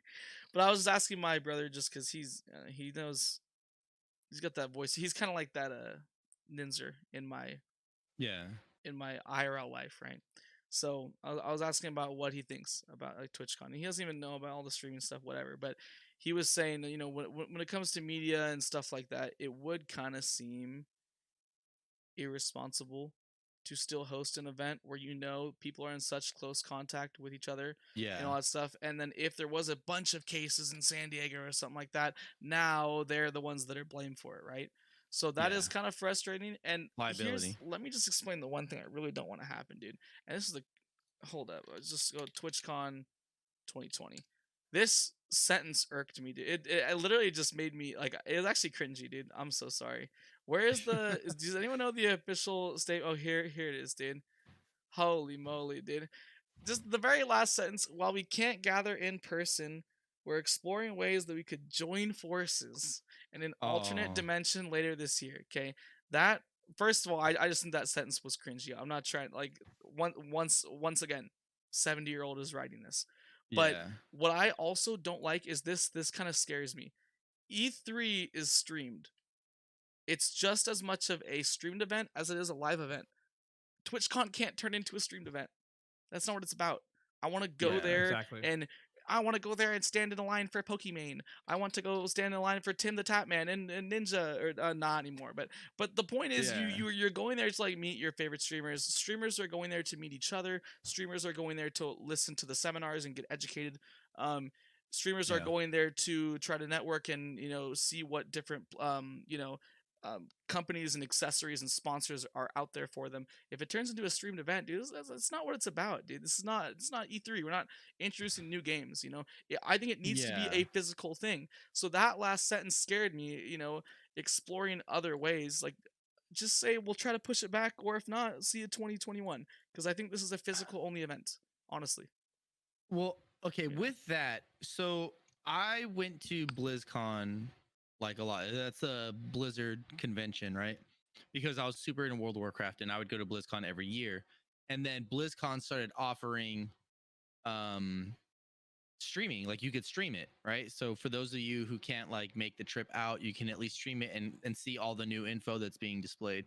But I was just asking my brother just because he knows he's got that voice. He's kind of like that Ninzir Yeah. in my IRL life, right? So I was asking about what he thinks about like TwitchCon. He doesn't even know about all the streaming stuff, whatever. But he was saying, when it comes to media and stuff like that, it would kind of seem irresponsible to still host an event where people are in such close contact with each other and Yeah. all that stuff. And then if there was a bunch of cases in San Diego or something like that, now they're the ones that are blamed for it, right? So that Yeah. is kind of frustrating. And Liability. let me just explain the one thing I really don't want to happen, dude. And this is the hold up. Let's just go TwitchCon 2020. This sentence irked me, dude. It literally just made me like it was actually cringy, dude. I'm so sorry. Where is does anyone know the official state? Oh, here it is, dude. Holy moly, dude. Just the very last sentence, while we can't gather in person, we're exploring ways that we could join forces in an alternate Oh. dimension later this year. Okay. That first of all, I just think that sentence was cringy. I'm not trying like once again, 70-year-old is writing this. But Yeah. what I also don't like is this kind of scares me. E3 is streamed. It's just as much of a streamed event as it is a live event. TwitchCon can't turn into a streamed event. That's not what it's about. I want to go Yeah. there Exactly. and I want to go there and stand in a line for Pokimane. I want to go stand in a line for Tim the Tapman and Ninja, or not anymore. But the point is, Yeah. you're going there to like meet your favorite streamers. Streamers are going there to meet each other. Streamers are going there to listen to the seminars and get educated. Um, Streamers are Yeah. going there to try to network and see what different companies and accessories and sponsors are out there for them. If it turns into a streamed event, dude, that's not what it's about, dude. This is not it's not E3. We're not introducing new games. I think it needs to be Yeah. a physical thing. So that last sentence scared me. Exploring other ways, like just say we'll try to push it back, or if not, see you 2021. Because I think this is a physical only event. Honestly. Well, okay, Yeah. with that, so I went to BlizzCon like a lot. That's a Blizzard convention, right? Because I was super into World of Warcraft and I would go to BlizzCon every year. And then BlizzCon started offering um streaming, like you could stream it, right? So for those of you who can't like make the trip out, you can at least stream it and see all the new info that's being displayed.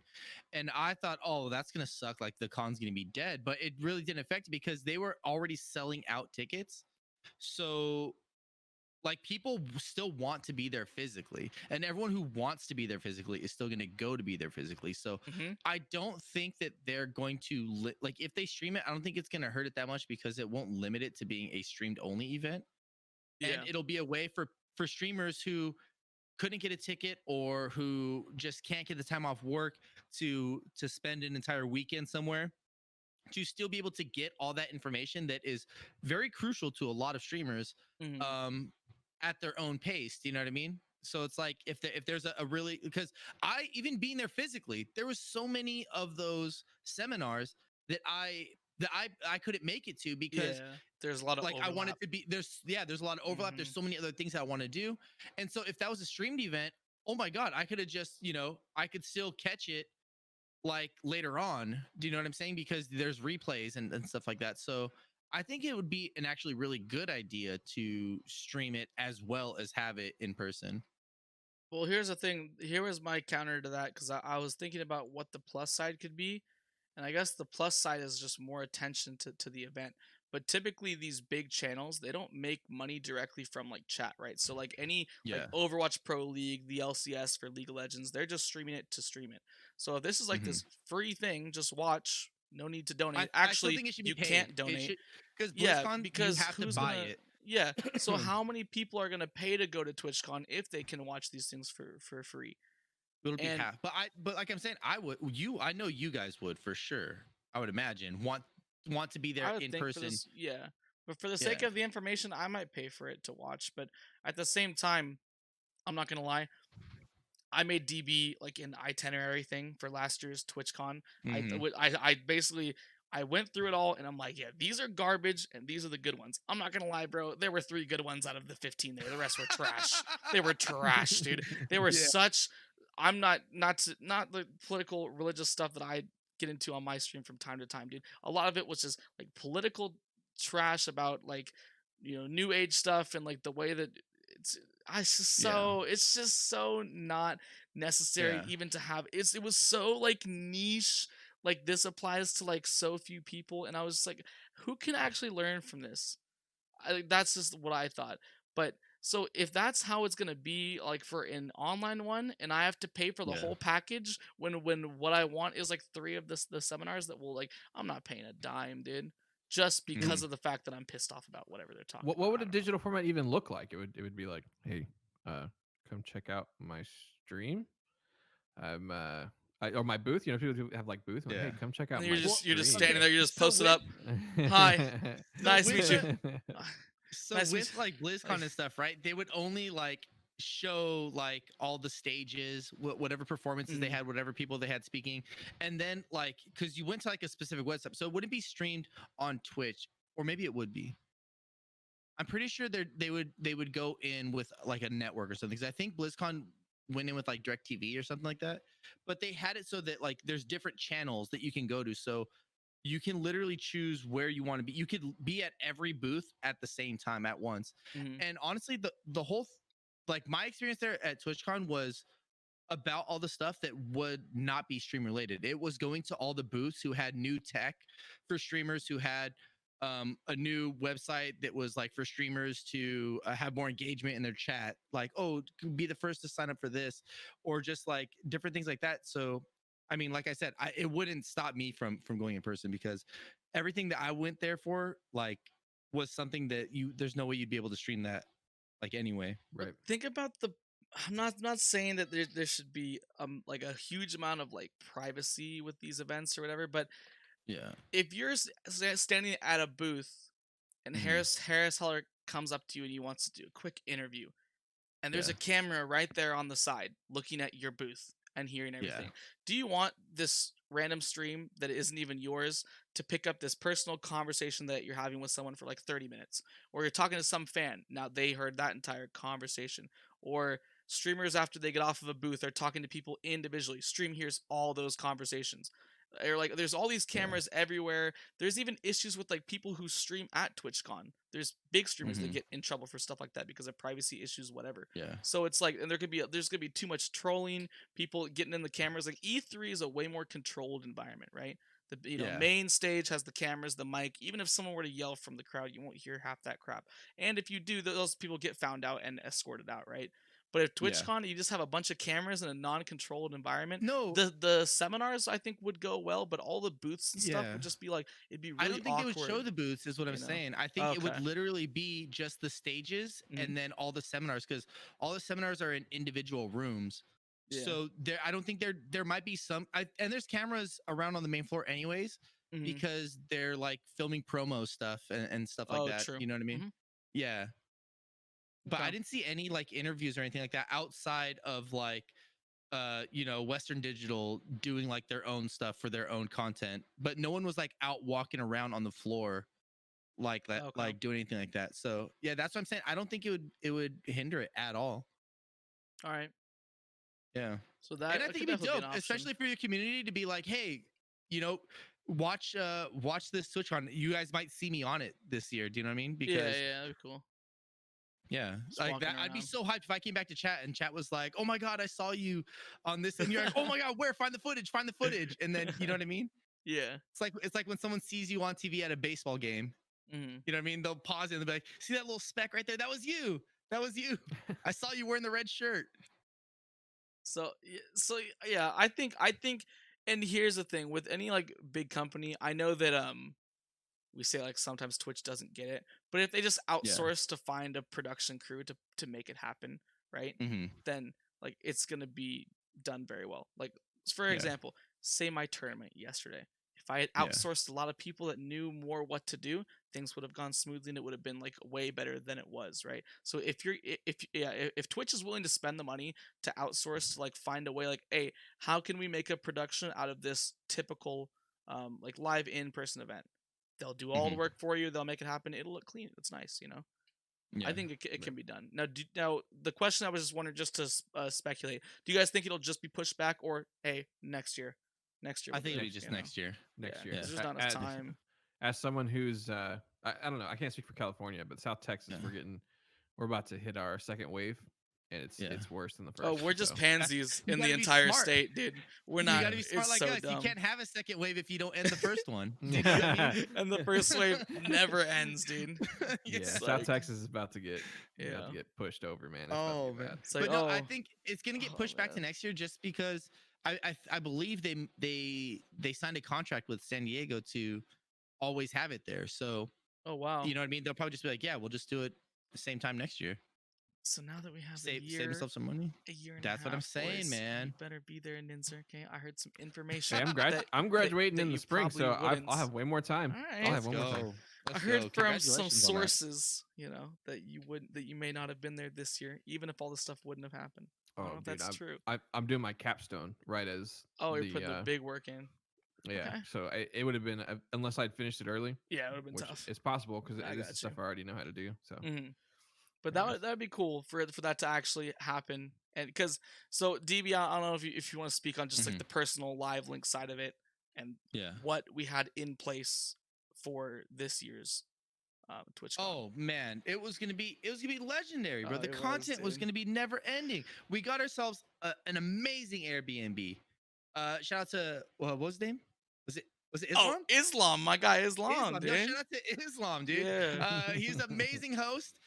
And I thought, oh, that's gonna suck, like the con's gonna be dead, but it really didn't affect it because they were already selling out tickets. So like people still want to be there physically, and everyone who wants to be there physically is still going to go to be there physically. So Mm-hmm. I don't think that they're going to like if they stream it, I don't think it's going to hurt it that much because it won't limit it to being a streamed only event. Yeah. And it'll be a way for streamers who couldn't get a ticket or who just can't get the time off work to spend an entire weekend somewhere to still be able to get all that information that is very crucial to a lot of streamers Mm-hmm. at their own pace. Do you know what I mean? So it's like if there's a really, because I, even being there physically, there was so many of those seminars that I couldn't make it to because Yeah. There's a lot of like I wanted overlap. to be there's a lot of overlap. There's Mhm. so many other things that I want to do. And so if that was a streamed event, oh my God, I could have just, I could still catch it like later on. Do you know what I'm saying? Because there's replays and stuff like that. So I think it would be an actually really good idea to stream it as well as have it in person. Well, here's the thing. Here was my counter to that because I was thinking about what the plus side could be. And I guess the plus side is just more attention to the event. but typically these big channels, they don't make money directly from like chat, right? So like any like Yeah. Overwatch Pro League, the LCS for League of Legends, they're just streaming it to stream it. So if this is like Mhm. this free thing, just watch, no need to donate. I still Actually, think it should be you paid. can't It donate. should, because Yeah, BlizzCon, you because have to who's buy gonna? it. Yeah. So how many people are gonna pay to go to TwitchCon if they can watch these things for free? It'll be And half. But like I'm saying, I know you guys would for sure. I would imagine want to be there I would in think for person. this, yeah. But for the sake Yeah. of the information, I might pay for it to watch. But at the same time, I'm not gonna lie. I made DB like an itinerary thing for last year's TwitchCon. Mhm. I basically I went through it all and I'm like, yeah, these are garbage and these are the good ones. I'm not gonna lie, bro. There were 3 good ones out of the 15 there. The rest were trash. They were trash, dude. They were Yeah. such. I'm not the political religious stuff that I get into on my stream from time to time, dude. A lot of it was just like political trash about like new age stuff and like the way that it's Yeah. it's just so not necessary Yeah. even to have it was so like niche, like this applies to like so few people, and I was just like, who can actually learn from this? That's just what I thought. But so if that's how it's gonna be like for an online one, and I have to pay for the Yeah. whole package when what I want is like 3 of the seminars that will like I'm not paying a dime, dude. Just because Mhm. of the fact that I'm pissed off about whatever they're talking What about. would I a don't know. digital format even look like? It would be like, hey, come check out my stream. I'm or my booth. You know, people who have like booth. I'm like, hey, Yeah. come check And out you're my just you're just stream. standing Okay. there, you just So post it with up. Hi, so nice to with meet you. the so Nice to meet with you. like Like, BlizzCon and stuff, right? They would only like show like all the stages, whatever performances they mhm. had, whatever people they had speaking, and then like because you went to like a specific website, so it wouldn't be streamed on Twitch, or maybe it would be. I'm pretty sure they would go in with like a network or something. Because I think BlizzCon went in with like DirecTV or something like that. But they had it so that like there's different channels that you can go to. So you can literally choose where you want to be. You could be at every booth at the same time at once. Mhm. And honestly, the whole like my experience there at TwitchCon was about all the stuff that would not be stream related. It was going to all the booths who had new tech for streamers, who had a new website that was like for streamers to have more engagement in their chat, like, oh, be the first to sign up for this, or just like different things like that. So I mean, like I said, it wouldn't stop me from going in person, because everything that I went there for like was something that there's no way you'd be able to stream that like anyway. But Right. think about the. I'm not saying that there should be like a huge amount of like privacy with these events or whatever, but Yeah. if you're standing at a booth and Hmm. Harris Heller comes up to you and he wants to do a quick interview, and there's Yeah. a camera right there on the side looking at your booth and hearing Yeah. everything. Do you want this random stream that isn't even yours to pick up this personal conversation that you're having with someone for like 30 minutes? Or you're talking to some fan. Now they heard that entire conversation. Or streamers, after they get off of a booth, are talking to people individually. Stream hears all those conversations. Or like there's all these Yeah. cameras everywhere. There's even issues with like people who stream at TwitchCon. There's big streamers that Hmm. get in trouble for stuff like that because of privacy issues, whatever. Yeah. So it's like, and there's gonna be too much trolling, people getting in the cameras. Like E3 is a way more controlled environment, right? The Yeah. main stage has the cameras, the mic. Even if someone were to yell from the crowd, you won't hear half that crap. And if you do, those people get found out and escorted out, right? But if Yeah. TwitchCon, you just have a bunch of cameras in a non-controlled environment. No. The seminars I think would go well, but all the booths and stuff Yeah. would just be like it'd be I really don't think they would show awkward, the booths, is what I'm you know? saying. I think it would Okay. literally be just the stages Mhm. and then all the seminars, because all the seminars are in individual rooms. Yeah. So I don't think there might be some, and there's cameras around on the main floor anyways, Mhm. because they're like filming promo stuff and stuff like Oh, that. true. You know what I mean? Mhm. Yeah. But I Okay. didn't see any like interviews or anything like that outside of like Western Digital doing like their own stuff for their own content, but no one was like out walking around on the floor like that, Okay. like doing anything like that. So yeah, that's what I'm saying. I don't think it would hinder it at all. All right. Yeah. So And that I it think could it'd be definitely be dope, an option. especially for your community, to be like, hey, you know, watch this TwitchCon. You guys might see me on it this year. Do you know what I mean? Yeah, Because yeah, that'd be cool. yeah, Just like walking that, I'd be around. so hyped if I came back to chat and chat was like, "Oh my god, I saw you on this," and you're like, "Oh my god, where? Find the footage, find the footage," and then you know what I mean? Yeah. It's like when someone sees you on TV at a baseball game. Mhm. You know what I mean? They'll pause it and they'll be like, "See that little speck right there? That was you. That was you. I saw you wearing the red shirt." Yeah, I think, and here's the thing with any like big company, I know that we say like sometimes Twitch doesn't get it, but if they just Yeah. outsource to find a production crew to make it happen, right? Hmm. Then like it's gonna be done very well. Like for Yeah. example, say my tournament yesterday. If I had Yeah. outsourced a lot of people that knew more what to do, things would have gone smoothly and it would have been like way better than it was, right? So if you're if Twitch is willing to spend the money to outsource to like find a way like, hey, how can we make a production out of this typical like live in-person event? They'll do all the Hmm. work for you. They'll make it happen. It'll look clean. It's nice, you know. I Yeah. think it can be done. Now the question I was just wondering, just to speculate, do you guys think it'll just be pushed back, or hey, next year I we'll think do it'll it? be just You know, next year. yeah, Next year. Yeah. because there's not enough time. As someone who's I don't know, I can't speak for California, but South Texas, Yeah. we're about to hit our second wave, and Yeah. it's worse than the Oh, first. we're just So pansies You in the gotta be entire smart. state, dude. We're You not. got to be smart It's like so us. You dumb. can't have a second wave if you don't end the first one. Do you know what I mean? And the first wave never ends, dude. yeah, It's South like, Texas is about to get yeah. pushed over, man. It's about Oh to get man. bad. It's like, But no, I oh, think it's gonna get oh pushed back to man. next year just because I believe they signed a contract with San Diego to always have it there. So Oh wow. you know what I mean? They'll probably just be like, yeah, we'll just do it the same time next year. So now that we have Save themselves some money. a year and That's a what I'm half, saying, boys, you man. better be there in Ninzir. Okay, I heard some Hey, information that I'm graduating that in the you spring, probably so wouldn't. I'll have way more time. All I'll right. have one more time. I Let's heard go. from some Congratulations on that. sources, you know, that you may not have been there this year, even if all this stuff wouldn't have happened. I don't Oh, know if dude, that's true. I'm doing my capstone right as Oh, you're the putting the big work in. yeah. Okay. So it would have been unless I'd finished it early, Yeah, it would have been which tough. is possible because I it is the got you. stuff I already know how to do. So, Hmm. But anyways. that would be cool for that to actually happen. And because so DB, I don't know if you want to speak on just like Mhm. the personal live link side of it and Yeah. what we had in place for this year's TwitchCon. Oh man, it was gonna be legendary, bro. Oh, The it was, content was dude. gonna be never ending. We got ourselves an amazing Airbnb. Shout out to what was his name? Was it Oh, Islam? Islam, my guy Islam, Islam. No, dude. shout out to Islam, dude. Yeah. He's an amazing host.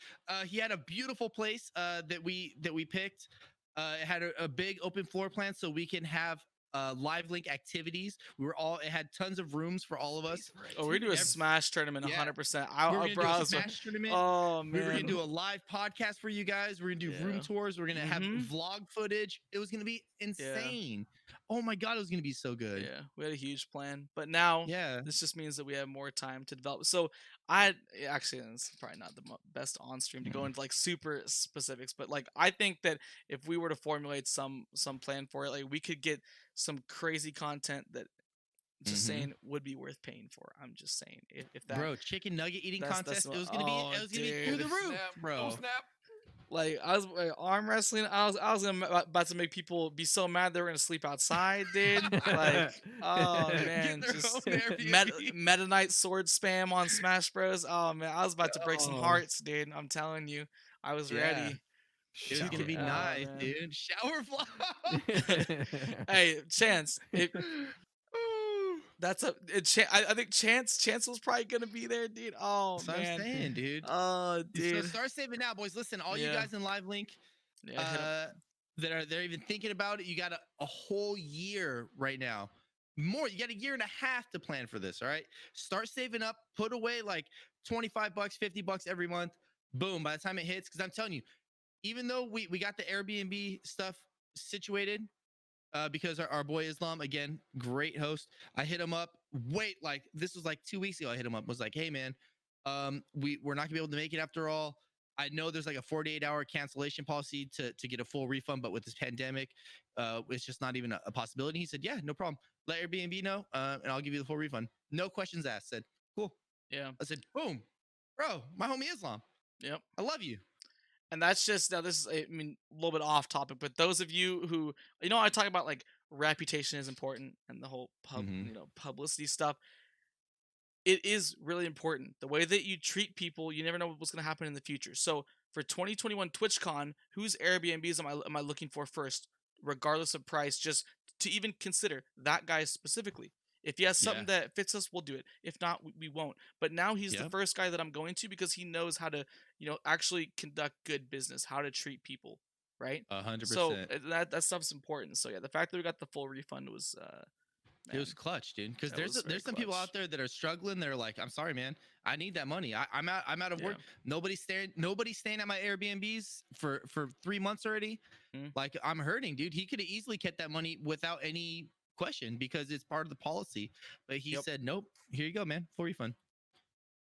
He had a beautiful place that we picked. It had a big open floor plan so we can have live link activities. It had tons of rooms for all of us. Oh, we're gonna do a Every- Smash tournament, Yeah. 100%. We were gonna Bro, do I a was like, Smash tournament. oh We were gonna man. do a live podcast for you guys. We're gonna do room Yeah. tours. We're gonna have Mhm. vlog footage. It was gonna be insane. Oh my god, it was gonna be so good. Yeah, we had a huge plan, but now Yeah. this just means that we have more time to develop. So actually, it's probably not the best on stream to go Mhm. into like super specifics, but like I think that if we were to formulate some plan for it, like we could get some crazy content that just Mhm. saying would be worth paying for. I'm just saying if that Bro, chicken nugget eating that's contest. what- It was gonna be oh, through the dude. roof, Snap. bro. Oh, snap. Like I was arm wrestling. I was about to make people be so mad they were gonna sleep outside, dude. Like, oh man, Get their just own Airbnb. Meta Knight sword spam on Smash Bros. Oh man, I was about to break some Oh. hearts, dude. I'm telling you, I was Yeah. ready. It was gonna be Oh, nice, man. dude. Shower vlog. Hey, Chance, I think Chance was probably gonna be there, dude. Oh That's what I'm man. saying, dude. Oh, So dude. start saving now, boys. Listen, all you Yeah. guys in Live Link Yeah, hit 'em. they're even thinking about it. You got a whole year right now. More, you got a year and a half to plan for this. All right. Start saving up, put away like $25, $50 every month. Boom. By the time it hits, because I'm telling you, even though we got the Airbnb stuff situated, because our boy Islam, again, great host. I hit him up. Like this was like 2 weeks ago. I hit him up. Was like, hey man, we're not gonna be able to make it after all. I know there's like a 48-hour cancellation policy to get a full refund, but with this pandemic, it's just not even a possibility. He said, yeah, no problem. Let Airbnb know, and I'll give you the full refund. No questions asked. Said, cool. Yeah. I said, boom, bro, my homie Islam. Yep. I love you. And that's just now. This is, I mean, a little bit off topic, but those of you who, you know, I talk about like reputation is important and the whole Mhm. publicity stuff. It is really important. The way that you treat people, you never know what's going to happen in the future. So for 2021 TwitchCon, whose Airbnbs am I looking for first, regardless of price, just to even consider that guy specifically. If he has something Yeah. that fits us, we'll do it. If not, we won't. But now he's the Yep. first guy that I'm going to because he knows how to, actually conduct good business, how to treat people, right? So 100%. that stuff's important. So yeah, the fact that we got the full refund was, It man, was clutch, dude. Because that was very there's some people clutch. out there that are struggling. They're like, I'm sorry, man. I need that money. I'm out of Yeah. work. Nobody's staying at my Airbnbs for 3 months already. Mm. Like, I'm hurting, dude. He could have easily kept that money without any question because it's part of the policy. But he Yep. said, nope. Here you go, man. Full refund.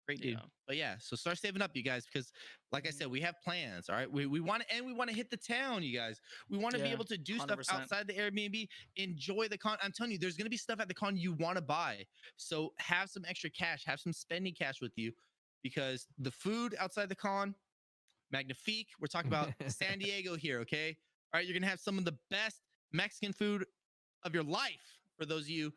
Great dude. Yeah. But yeah, so start saving up, you guys, because like I said, we have plans. All right. We want to, and we want to hit the town, you guys. We want to be Yeah, able to do stuff 100%. outside the Airbnb, enjoy the con. I'm telling you, there's gonna be stuff at the con you want to buy. So have some extra cash, have some spending cash with you, because the food outside the con, magnifique. We're talking about San Diego here, okay? All right, you're gonna have some of the best Mexican food of your life for those of you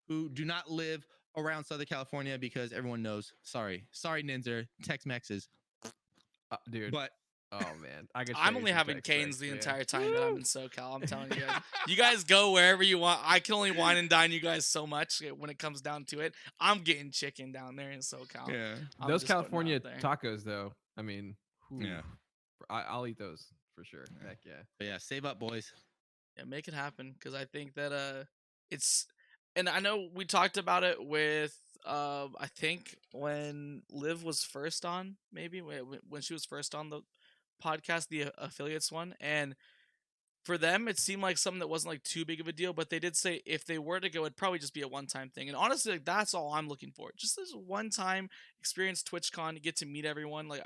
who do not live around Southern California, because everyone knows. Sorry, Ninzir, Tex-Mex is. Dude. But Oh man, I could. I'm only having canes the entire time that I'm in SoCal. I'm telling you guys. You guys go wherever you want. I can only wine and dine you guys so much when it comes down to it. I'm getting chicken down there in SoCal. yeah, Those California tacos, though. I mean, yeah, I'll eat those for sure. Yeah. Heck yeah. but yeah, save up, boys. Yeah, make it happen because I think that it's, and I know we talked about it with I think when Liv was first on, maybe when she was first on the podcast, the affiliates one, and for them it seemed like something that wasn't like too big of a deal, but they did say if they were to go, it'd probably just be a one-time thing. And honestly, like that's all I'm looking for, just this one-time experience, TwitchCon, to get to meet everyone. Like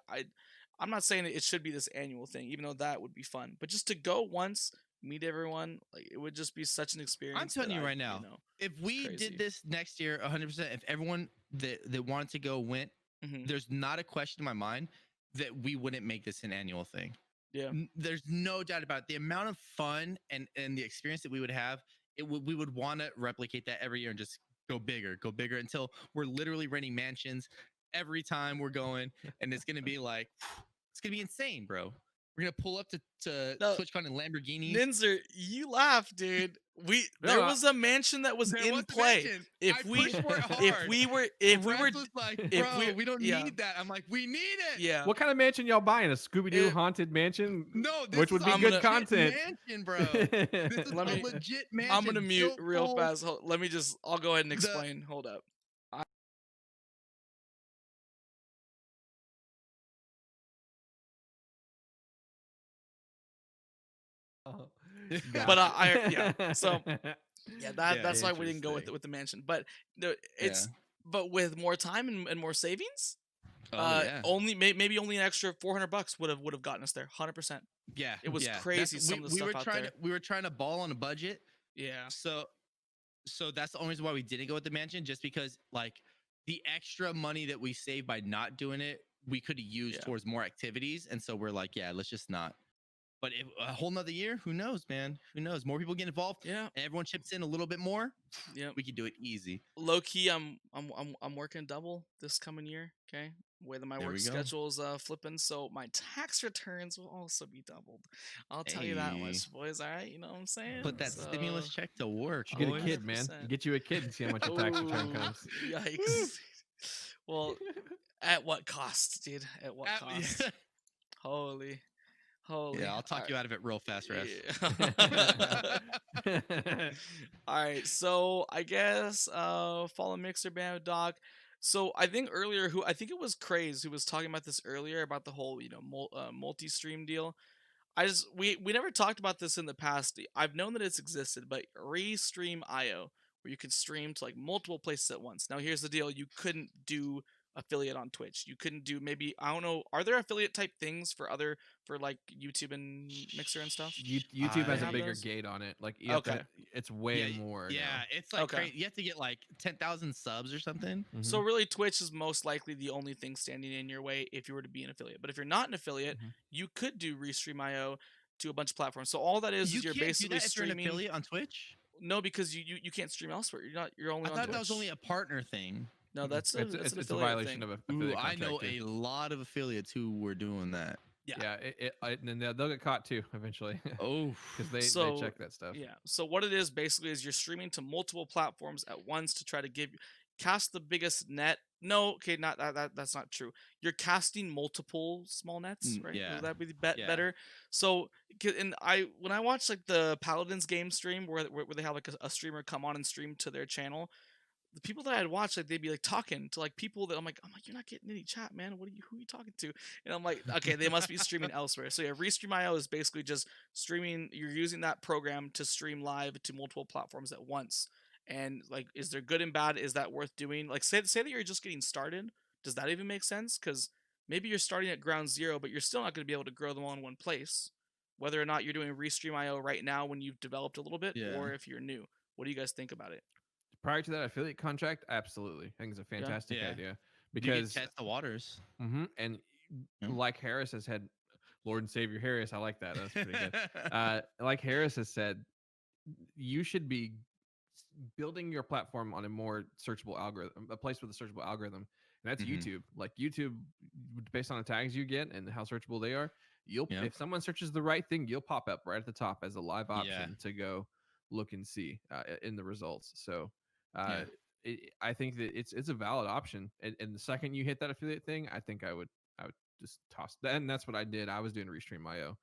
I'm not saying it should be this annual thing, even though that would be fun, but just to go once, meet everyone, like it would just be such an experience. I'm telling you right now, if we crazy. did this next year, 100%, if everyone that wanted to go went, there's not a question in my mind that we wouldn't make this an annual thing. Yeah, there's no doubt about it. The amount of fun and the experience that we would have, we would want to replicate that every year and just go bigger until we're literally renting mansions every time we're going, and it's gonna be like, it's gonna be insane, bro. We're gonna pull up to TwitchCon in Lamborghinis. Ninzir, you laugh, dude. There was a mansion that was in play. If we were like, bro, we don't need that. I'm like, we need it. Yeah. What kind of mansion y'all buying? A Scooby-Doo haunted mansion? No, which would be good content. Mansion, bro. This is a legit mansion. I'm gonna mute real fast. I'll go ahead and explain. Hold up. But so that's why we didn't go with the mansion. But but with more time and more savings, only maybe only an extra $400 would have gotten us there. 100%. Yeah, it was crazy. We were trying to ball on a budget. Yeah. So that's the only reason why we didn't go with the mansion, just because like the extra money that we saved by not doing it, we could have used towards more activities, and so we're like, yeah, let's just not. But a whole nother year, who knows, man? Who knows? More people get involved. Yeah, and everyone chips in a little bit more. Yeah, we could do it easy. Low key, I'm working double this coming year. Okay, way that my work schedule is flipping, so my tax returns will also be doubled. I'll tell you that much, boys. All right, you know what I'm saying? Put that stimulus check to work. You get a kid, man. You get you a kid and see how much your tax return comes. Yikes! Well, at what cost, dude? At what cost? Holy. Yeah, I'll talk you out of it real fast, Res. Yeah. All right, so I guess follow Mixer Band Dog. So I think earlier, I think it was Craze who was talking about this earlier about the whole multi-stream deal. We never talked about this in the past. I've known that it's existed, but Restream.io, where you could stream to like multiple places at once. Now here's the deal: you couldn't do affiliate on Twitch. You couldn't do, maybe, I don't know, are there affiliate type things for like YouTube and Mixer and stuff? YouTube has a bigger gate on it. Like it's way more. Yeah, it's like crazy. You have to get like 10,000 subs or something. So really Twitch is most likely the only thing standing in your way if you were to be an affiliate. But if you're not an affiliate, you could do Restream.io to a bunch of platforms. So all that is you're basically streaming. If you're an affiliate on Twitch? No, because you can't stream elsewhere. You're only on Twitch. I thought that was only a partner thing. No, that's it's a violation of affiliate contract. I know a lot of affiliates who were doing that. Yeah, and then they'll get caught too eventually Oh, because they So check that stuff. yeah, so what it is basically is you're streaming to multiple platforms at once to try to cast the biggest net. No, okay, not that's not true. You're casting multiple small nets, right? yeah, Would that be yeah. better? So, and when I watch like the Paladins game stream where they have like a streamer come on and stream to their channel, the people that I'd watch, like they'd be like talking to like people that I'm like, you're not getting any chat, man. Who are you talking to? And I'm like, okay, they must be streaming elsewhere. So yeah, Restream.io is basically just streaming. You're using that program to stream live to multiple platforms at once. And like, is there good and bad? Is that worth doing? Like, say that you're just getting started. Does that even make sense? Because maybe you're starting at ground zero, but you're still not going to be able to grow them all in one place. Whether or not you're doing Restream.io right now when you've developed a little bit, Yeah. or if you're new. What do you guys think about it? Prior to that affiliate contract, absolutely, I think it's a fantastic Yeah. idea You can because test the waters. and Yeah. like Harris has had, Lord and Savior Harris, I like that. That's pretty good. Like Harris has said, you should be building your platform on a more searchable algorithm, a place with a searchable algorithm, and that's YouTube. Like YouTube, based on the tags you get and how searchable they are, if someone searches the right thing, you'll pop up right at the top as a live option to go look and see in the results. So I think that it's a valid option. And the second you hit that affiliate thing, I think I would just toss that. And that's what I did. I was doing Restream.io.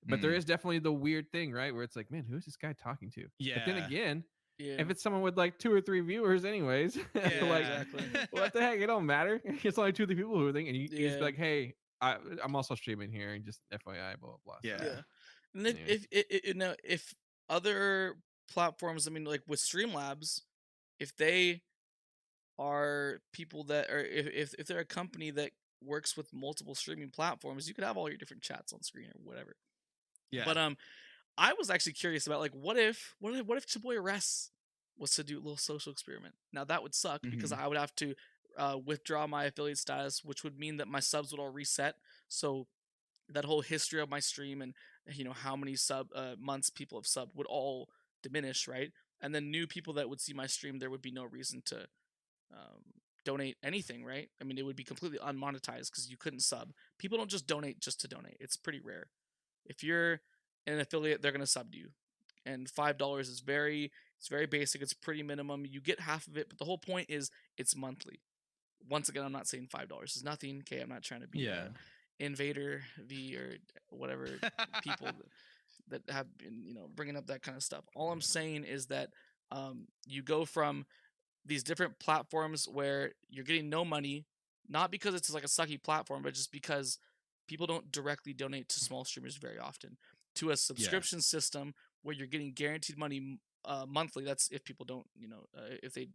But there is definitely the weird thing, right? Where it's like, man, who is this guy talking to? Yeah. But then again, Yeah. if it's someone with like 2 or 3 viewers, anyways, like, exactly. what the heck? It don't matter. It's only 2 or 3 people who are thinking, and you just be Yeah. like, hey, I'm also streaming here, and just FYI, blah blah blah. Yeah. So, And if other platforms, I mean, like with Streamlabs, if they are people that, or if they're a company that works with multiple streaming platforms, you could have all your different chats on screen or whatever. Yeah. But I was actually curious about like what if your boy Res was to do a little social experiment. Now that would suck because I would have to withdraw my affiliate status, which would mean that my subs would all reset. So that whole history of my stream and how many months people have subbed would all diminish, right? And then new people that would see my stream, there would be no reason to donate anything, right? I mean, it would be completely unmonetized because you couldn't sub. People don't just donate just to donate. It's pretty rare. If you're an affiliate, they're gonna sub to you, and $5 is very basic. It's pretty minimum. You get half of it, but the whole point is it's monthly. Once again, I'm not saying $5 is nothing. Okay, I'm not trying to be Invader V or whatever people that have been bringing up that kind of stuff. All I'm saying is that you go from these different platforms where you're getting no money, not because it's like a sucky platform, but just because people don't directly donate to small streamers very often, to a subscription system where you're getting guaranteed money monthly. That's if people don't, if they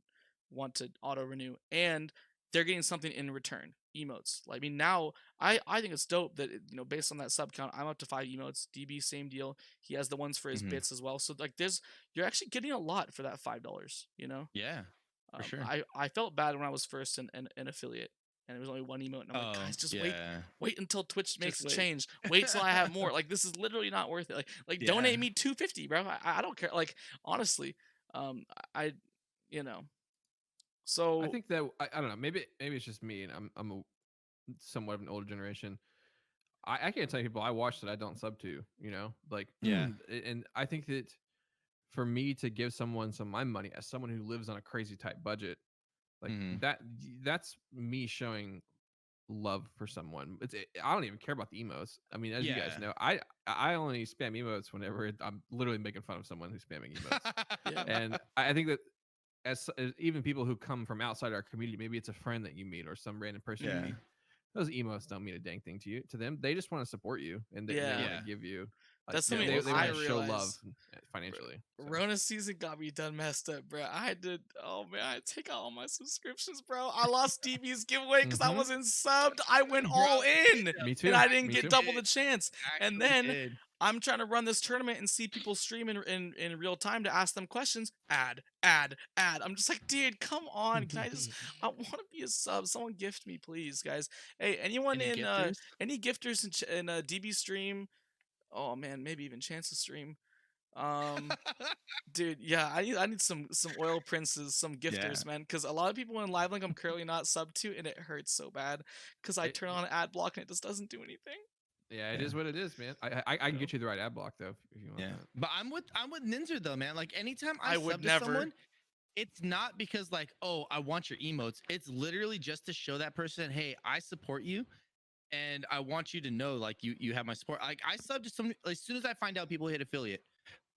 want to auto renew, and they're getting something in return. Emotes. Like, I mean, now I think it's dope that based on that sub count, I'm up to 5 emotes. DB same deal. He has the ones for his bits as well. So like, you're actually getting a lot for that $5. Yeah. For sure. I felt bad when I was first an affiliate, and it was only 1 emote, and I'm like, guys, just wait until Twitch makes a change. Wait till I have more. Like, this is literally not worth it. Like donate me $250, bro. I don't care. Like, honestly, I So I think that I don't know. Maybe it's just me, and I'm a somewhat of an older generation. I can't tell people I watch that I don't sub to. Like and I think that for me to give someone some of my money as someone who lives on a crazy tight budget, like that's me showing love for someone. I don't even care about the emotes. I mean, as you guys know, I only spam emotes whenever I'm literally making fun of someone who's spamming emotes. And I think that as even people who come from outside our community, maybe it's a friend that you meet or some random person you meet, those emotes don't mean a dang thing to them. They just want to support you, and they want to give you. That's something they I want to show love realized. financially. Rona season got me done messed up, bro. I had to take out all my subscriptions, bro. I lost DB's giveaway because I wasn't subbed. I went all in. Me too. And I didn't get double the chance. And then I'm trying to run this tournament and see people stream in real time to ask them questions. Ad. I'm just like, dude, come on. Can I want to be a sub. Someone gift me, please, guys. Hey, anyone any gifters in DB stream? Oh man, maybe even Chance's stream. Dude, yeah, I need some oil princes, some gifters, man, because a lot of people in LiveLink I'm currently not sub to, and it hurts so bad because I turn on ad block and it just doesn't do anything. Yeah, it Yeah. is what it is, man. I can get you the right ad block though if you want Yeah, that. but I'm with Ninzer though, man. Like anytime I I would sub to never. someone, it's not because like, oh, I want your emotes. It's literally just to show that person, hey, I support you, and I want you to know like you have my support. Like I sub to some as soon as I find out people hit affiliate,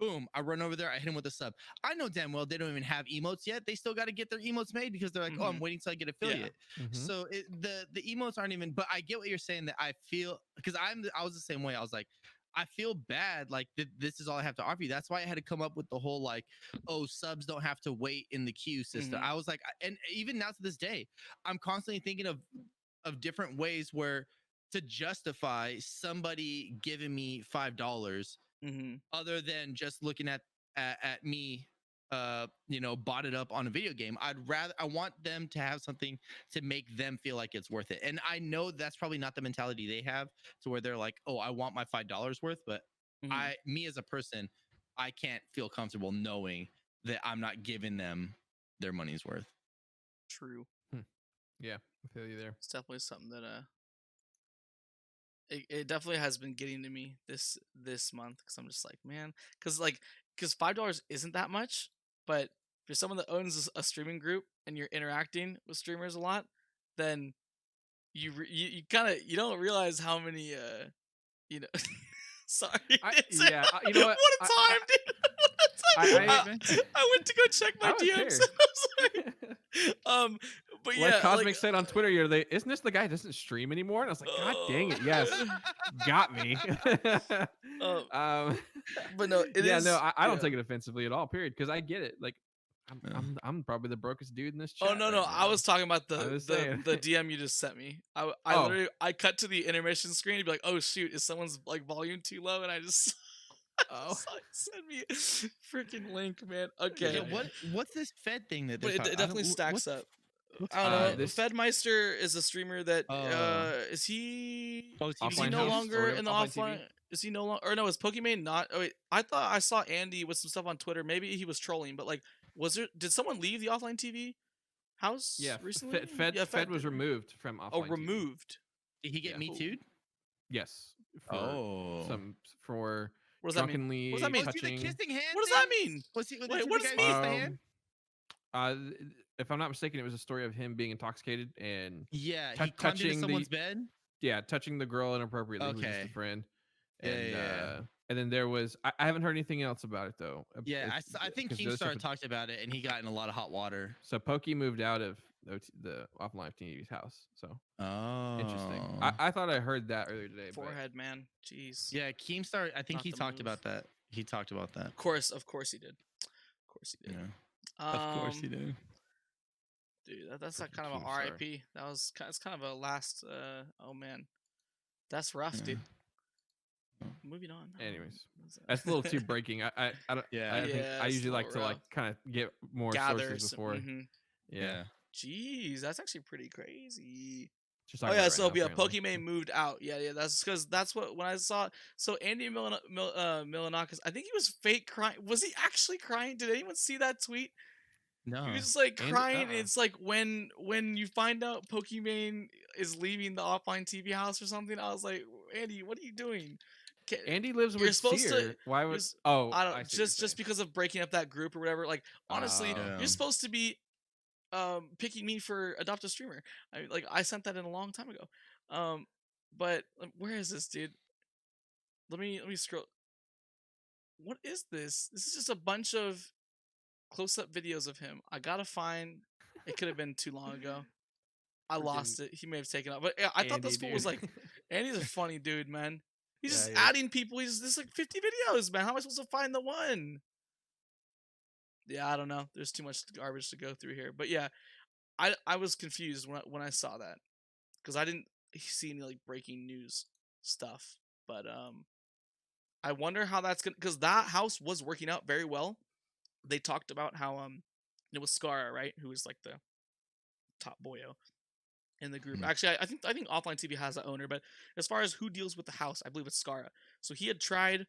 boom, I run over there, I hit them with a sub. I know damn well they don't even have emotes yet. They still got to get their emotes made because they're like, oh, I'm Mhm. waiting till I get Yeah. affiliate. Mhm. So the emotes aren't even. But I get what you're saying. That I feel because I was the same way. I was like, I feel bad. Like this is all I have to offer you. That's why I had to come up with the whole like, oh, subs don't have to wait in the queue system. Mhm. I was like, and even now to this day, I'm constantly thinking of different ways where to justify somebody giving me $5 Mhm. other than just looking at me bought it up on a video game. I want them to have something to make them feel like it's worth it. And I know that's probably not the mentality they have to where they're like, oh, I want my $5 worth. But Mhm. me as a person, I can't feel comfortable knowing that I'm not giving them their money's worth. True. Yeah, I feel you there. It's definitely something that it definitely has been getting to me this month because I'm just like, man, because $5 isn't that much, but if you're someone that owns a streaming group and you're interacting with streamers a lot, then you kind of you don't realize how many you know. Sorry, Yeah, you know what what? a time, dude! What a I- time! I went to go check my I don't DMs. care. I was like, but Like yeah, Cosmic said on Twitter, isn't this the guy that doesn't stream anymore? And I was like, God dang it, yes, got me. But no, it yeah, is. no, I don't yeah. take it offensively at all. Period, because I get it. Like, Yeah. I'm probably the brokest dude in this chat. Oh no, right no, I now. was talking about I was the saying. the DM you just sent me. I Oh. literally I cut to the intermission screen and be like, oh shoot, is someone's like volume too low? And I just Oh. send me a freaking link, man. Okay, Yeah, what's this Fed thing that but they're it talking? definitely stacks up. What's I don't Uh, know. this- Fedmeister is a streamer that Oh. is he Oh, is he Offline no house or longer whatever, in the offline TV? offline? Is he no longer? Or no, is Pokimane not? Oh wait, I thought I saw Andy with some stuff on Twitter. Maybe he was trolling, but like, did someone leave the offline TV house Yeah, recently? Fed was removed from offline. Oh, TV. removed. Did he get Yeah. me too? Yes. For Oh. for What does that mean? drunkenly What does that mean? Was he the touching. kissing hand? What does that thing? mean? Was he? Was Wait, he what the does guy it with the mean? hand? If I'm not mistaken, it was a story of him being intoxicated and Yeah, he climbed into touching someone's bed. touching the girl inappropriately who was just a Okay. friend. Yeah, And yeah. and then there was I haven't heard anything else about it though. Yeah, I think 'cause those Keemstar stuff- talked about it, and he got in a lot of hot water. So Pokey moved out of the offline TV's house. So Oh, interesting. I thought I heard that earlier today. Forehead, man. Jeez. Yeah, Keemstar. I think Not he the talked move. about that. He talked about that. Of course he did. Of course he did. Yeah. Of course he did. Dude, that's like Freaking kind of a Keemstar. RIP. It's kind of a last. Oh man, that's rough, Yeah. dude. Moving on. Anyways, that's a little too breaking. I don't. Yeah. I think Yeah, I it's usually a like little to like rough. kind of get more Gather sources before. Yeah. Jeez, that's actually pretty crazy. Just Oh talking yeah, about it so right now, yeah, apparently. Pokimane moved out. Yeah, that's because that's what when I saw. So Andy Milanakis, I think he was fake crying. Was he actually crying? Did anyone see that tweet? No. He was just like Andy- crying. And it's like when you find out Pokimane is leaving the offline TV house or something. I was like, Andy, what are you doing? Andy lives You're with supposed to- Seer. Why would? you're Oh, I I don't see what just you're saying. because of breaking up that group or whatever. Like honestly, Oh. you're supposed to be picking me for adopt a streamer. I sent that in a long time ago. But where is this, dude? Let me scroll. What is this? This is just a bunch of close-up videos of him. I gotta find. It could have been too long ago. I lost it. He may have taken it. But yeah, I thought this fool was like, Andy's a funny dude, man. He's just adding people. There's like 50 videos, man. How am I supposed to find the one? Yeah, I don't know. There's too much garbage to go through here. But yeah, I was confused when I saw that because I didn't see any like breaking news stuff. But I wonder how that's gonna because that house was working out very well. They talked about how it was Skara, right, who was like the top boyo in the group. Mhm. Actually, I think Offline TV has an owner, but as far as who deals with the house, I believe it's Skara. So he had tried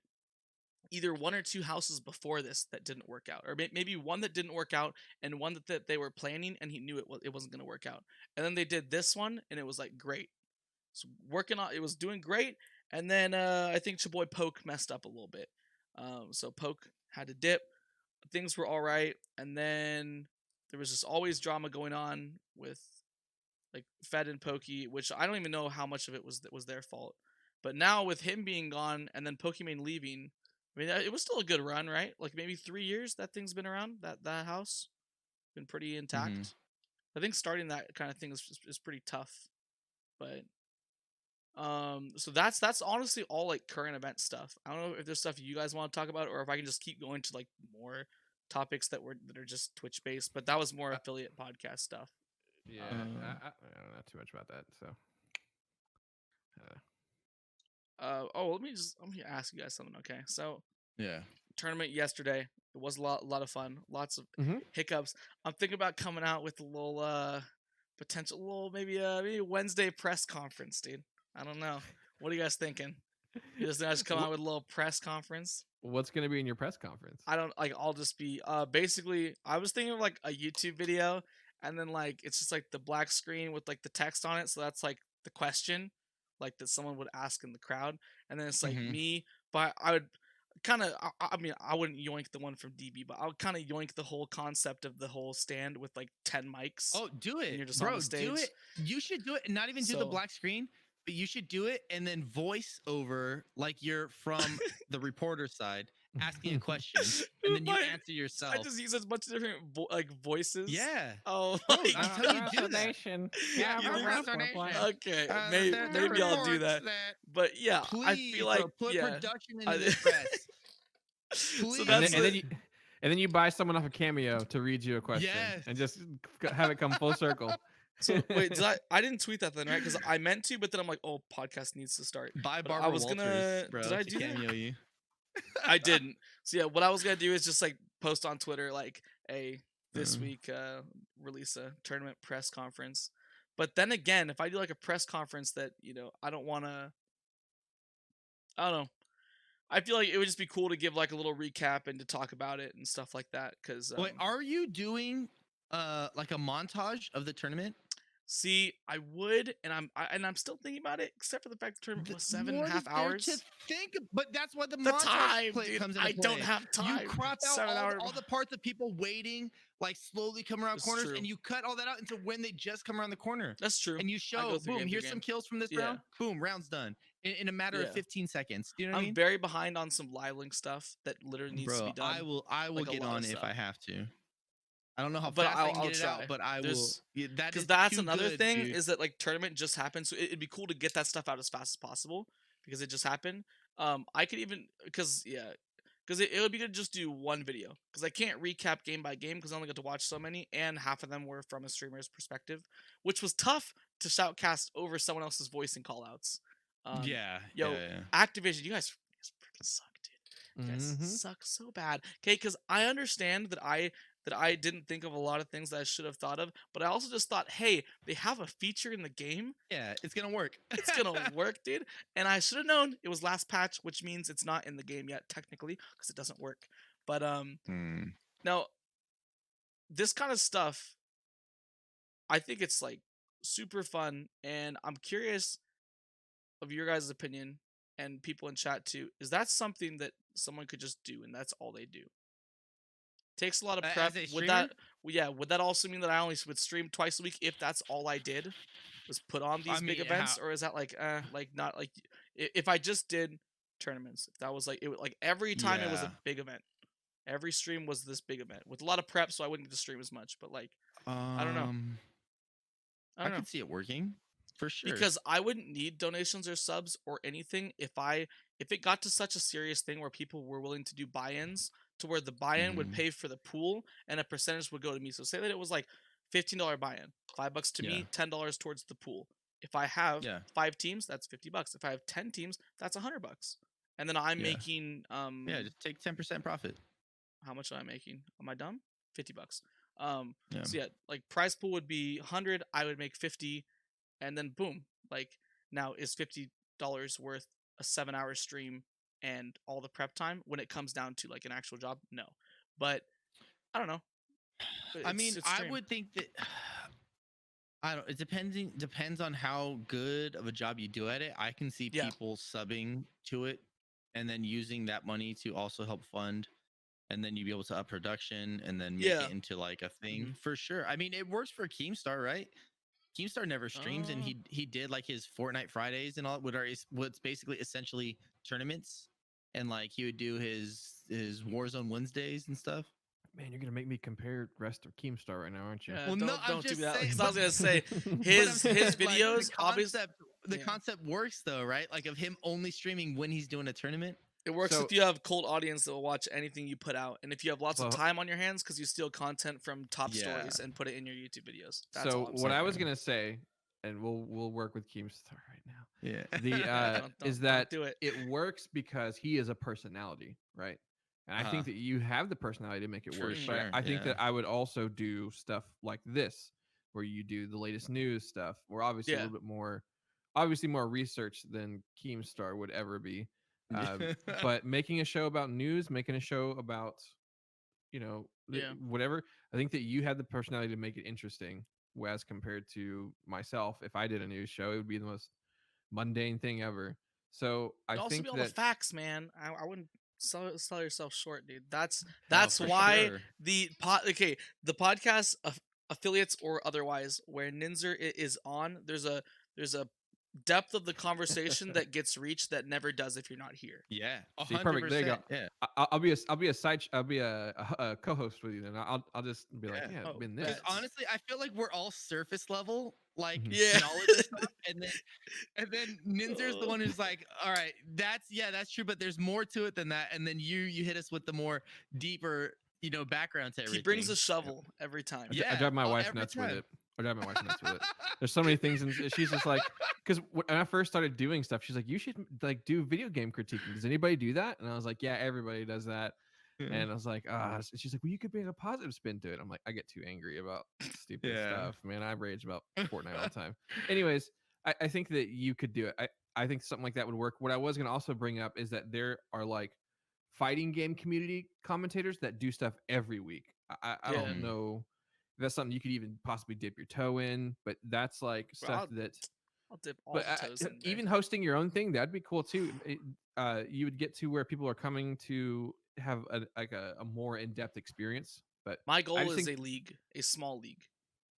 either one or two houses before this that didn't work out, or maybe one that didn't work out and one that they were planning and he knew it wasn't going to work out. And then they did this one and it was like great. So it was doing great, And then I think your boy Poke messed up a little bit. So Poke had to dip. Things were all right, and then there was just always drama going on with like Fed and Pokey, which I don't even know how much of it was their fault. But now with him being gone and then Pokemon leaving, I mean it was still a good run, right? Like maybe 3 years that thing's been around. That house been pretty Mm-hmm. intact. I think starting that kind of thing is pretty tough. But so that's honestly all like current event stuff. I don't know if there's stuff you guys want to talk about or if I can just keep going to like more topics that are just Twitch based, but that was more affiliate podcast stuff. Yeah, I don't know too much about that. So, let me ask you guys something. Okay, so Yeah. tournament yesterday, it was a lot of fun, lots of Mhm. hiccups. I'm thinking about coming out with a little potential little maybe Wednesday press conference, dude. I don't know. What are you guys thinking? You just come out with a little press conference. What's gonna be in your press conference? I don't like. I'll just be basically. I was thinking of like a YouTube video, and then like it's just like the black screen with like the text on it. So that's like the question, like that someone would ask in the crowd, and then it's like Mhm. me. But I would kind of. I mean, I wouldn't yoink the one from DB, but I would kind of yoink the whole concept of the whole stand with like 10 mics. Oh, do and it, you're just on bro. the stage. Do it. You should do it, and not even do the So- black screen, but you should do it and then voice over like you're from the reporter side asking a question, and then you But answer yourself. I just use as much different voices. Yeah. Oh, Bro, my you God. tell you do that. Yeah, You think- Recidation. Okay, There maybe I'll do reports that. But yeah, Please, I feel like bro, put yeah. production into this press. So Please. that's and then you buy someone off a Cameo to read you a question, Yes. and just have it come full circle. so wait, I didn't tweet that then, right? Because I meant to, but then I'm like, oh, podcast needs to start. Buy But Barbara I was Walters, gonna. bro, Did I to do that? cameo you. I didn't. So yeah, what I was gonna do is just like post on Twitter like, "Hey, this week release a tournament press conference." But then again, if I do like a press conference that I don't want to. I don't know. I feel like it would just be cool to give like a little recap and to talk about it and stuff like that. Because Wait, are you doing like a montage of the tournament? see, I would, and I'm still thinking about it, except for the fact the tournament was 7.5 hours. To think, but that's why the The montage time, play dude, comes into I play. don't have time. You crop out 7 hour. all the parts of people waiting, like slowly come around That's corners, true. and you cut all that out into when they just come around the corner. That's true. And you I show, go through boom, game here's through some game. kills from this Yeah. round. Boom, round's done in a matter Yeah. of 15 seconds. Do you know what I I'm mean? very behind on some LiveLink stuff that literally needs to be Bro, done. I will like a get lot of on if stuff. I have to. I don't know how But fast I can I'll get it try. out, but I will. There's- Yeah, that Because is that's too another good, thing dude. is that like tournament just happened, so it'd be cool to get that stuff out as fast as possible because it just happened. I could even because it would be good to just do one video because I can't recap game by game because I only get to watch so many, and half of them were from a streamer's perspective, which was tough to shoutcast over someone else's voice and callouts. Yeah. Activision, you guys freaking suck, dude. You guys suck so bad. Okay, because I understand that I didn't think of a lot of things that I should have thought of, but I also just thought, hey, they have a feature in the game. Yeah, it's gonna work. It's gonna work, dude. And I should have known it was last patch, which means it's not in the game yet, technically, because it doesn't work. But now this kind of stuff, I think it's like super fun, and I'm curious of your guys' opinion and people in chat too. Is that something that someone could just do and that's all they do? Takes a lot of prep. As a Would that would that also mean that I only would stream twice a week if that's all I did was put on these big events, or is that like not like if I just did tournaments, if that was like like every time it was a big event, every stream was this big event with a lot of prep, so I wouldn't get to stream as much, but like I don't know. I could see it working for sure. Because I wouldn't need donations or subs or anything if it got to such a serious thing where people were willing to do buy-ins to where the buy-in would pay for the pool and a percentage would go to me. So say that it was like $15 buy-in, $5 to me, $10 towards the pool. If I have 5 teams, that's $50. If I have 10 teams, that's $100. And then I'm making just take 10% profit. How much am I making? Am I dumb? $50. So yeah, like prize pool would be 100, I would make 50, and then boom, like now is $50 worth a 7-hour stream and all the prep time when it comes down to like an actual job? No, but I don't know. I mean, I would think that I don't. It depends on how good of a job you do at it. I can see Yeah. people subbing to it, and then using that money to also help fund, and then you'd be able to up production and then make Yeah. it into like a thing Mhm. for sure. I mean, it works for Keemstar, right? Keemstar never streams, and he did like his Fortnite Fridays and all, what's basically essentially tournaments, and like he would do his Warzone Wednesdays and stuff. Man, you're gonna make me compare rest of Keemstar right now, aren't you? Yeah, Well, no, I'm don't do just that. saying, Because I was gonna say but I'm his saying, like, videos, obviously, the yeah. concept works though, right? Like of him only streaming when he's doing a tournament. It works So- if you have cold audience that will watch anything you put out, and if you have lots of Well- time on your hands because you steal content from top Yeah. stories and put it in your YouTube videos. That's So all I'm what saying. I was gonna say, and we'll work with Keemstar right now. Yeah. The is Don't that do it. it works because he is a personality, right? And I think that you have the personality to make it For work. sure, But I think yeah. that I would also do stuff like this, where you do the latest news stuff. We're obviously a Yeah. little bit more, obviously more research than Keemstar would ever be. But making a show about news, making a show about, Yeah. whatever. I think that you had the personality to make it interesting, as compared to myself. If I did a news show, it would be the most mundane thing ever. So I It'd also think be all that the facts, man. I wouldn't sell yourself short, dude. That's for why sure. the podcast affiliates or otherwise where Ninzir is on. There's a depth of the conversation that gets reached that never does if you're not here. Yeah, See, perfect. There you go. 100%. Yeah. I'll be a co-host with you, then I'll just be like, Yeah. yeah, Oh, been bet. this. Because honestly, I feel like we're all surface level, like Mhm. Yeah. knowledge and stuff, and then Ninzer's the one who's like, all right, that's true, but there's more to it than that. And then you hit us with the more deeper, background to everything. He brings a shovel every time. I drive my wife every nuts time. with it. I drive my wife nuts with it. There's so many things, and she's just like, because when I first started doing stuff, she's like, you should like do video game critiquing. Does anybody do that? And I was like, yeah, everybody does that. And I was like, she's like, well, you could bring a positive spin to it. I'm like, I get too angry about stupid Yeah. stuff, man. I rage about Fortnite all the time. Anyways, I think that you could do it. I think something like that would work. What I was going to also bring up is that there are like fighting game community commentators that do stuff every week. I Yeah. don't know if that's something you could even possibly dip your toe in, but that's like stuff that. I'll dip all But the toes in there. even hosting your own thing, that'd be cool too. You would get to where people are coming to have a more in-depth experience. But My goal just is think- a league, a small league.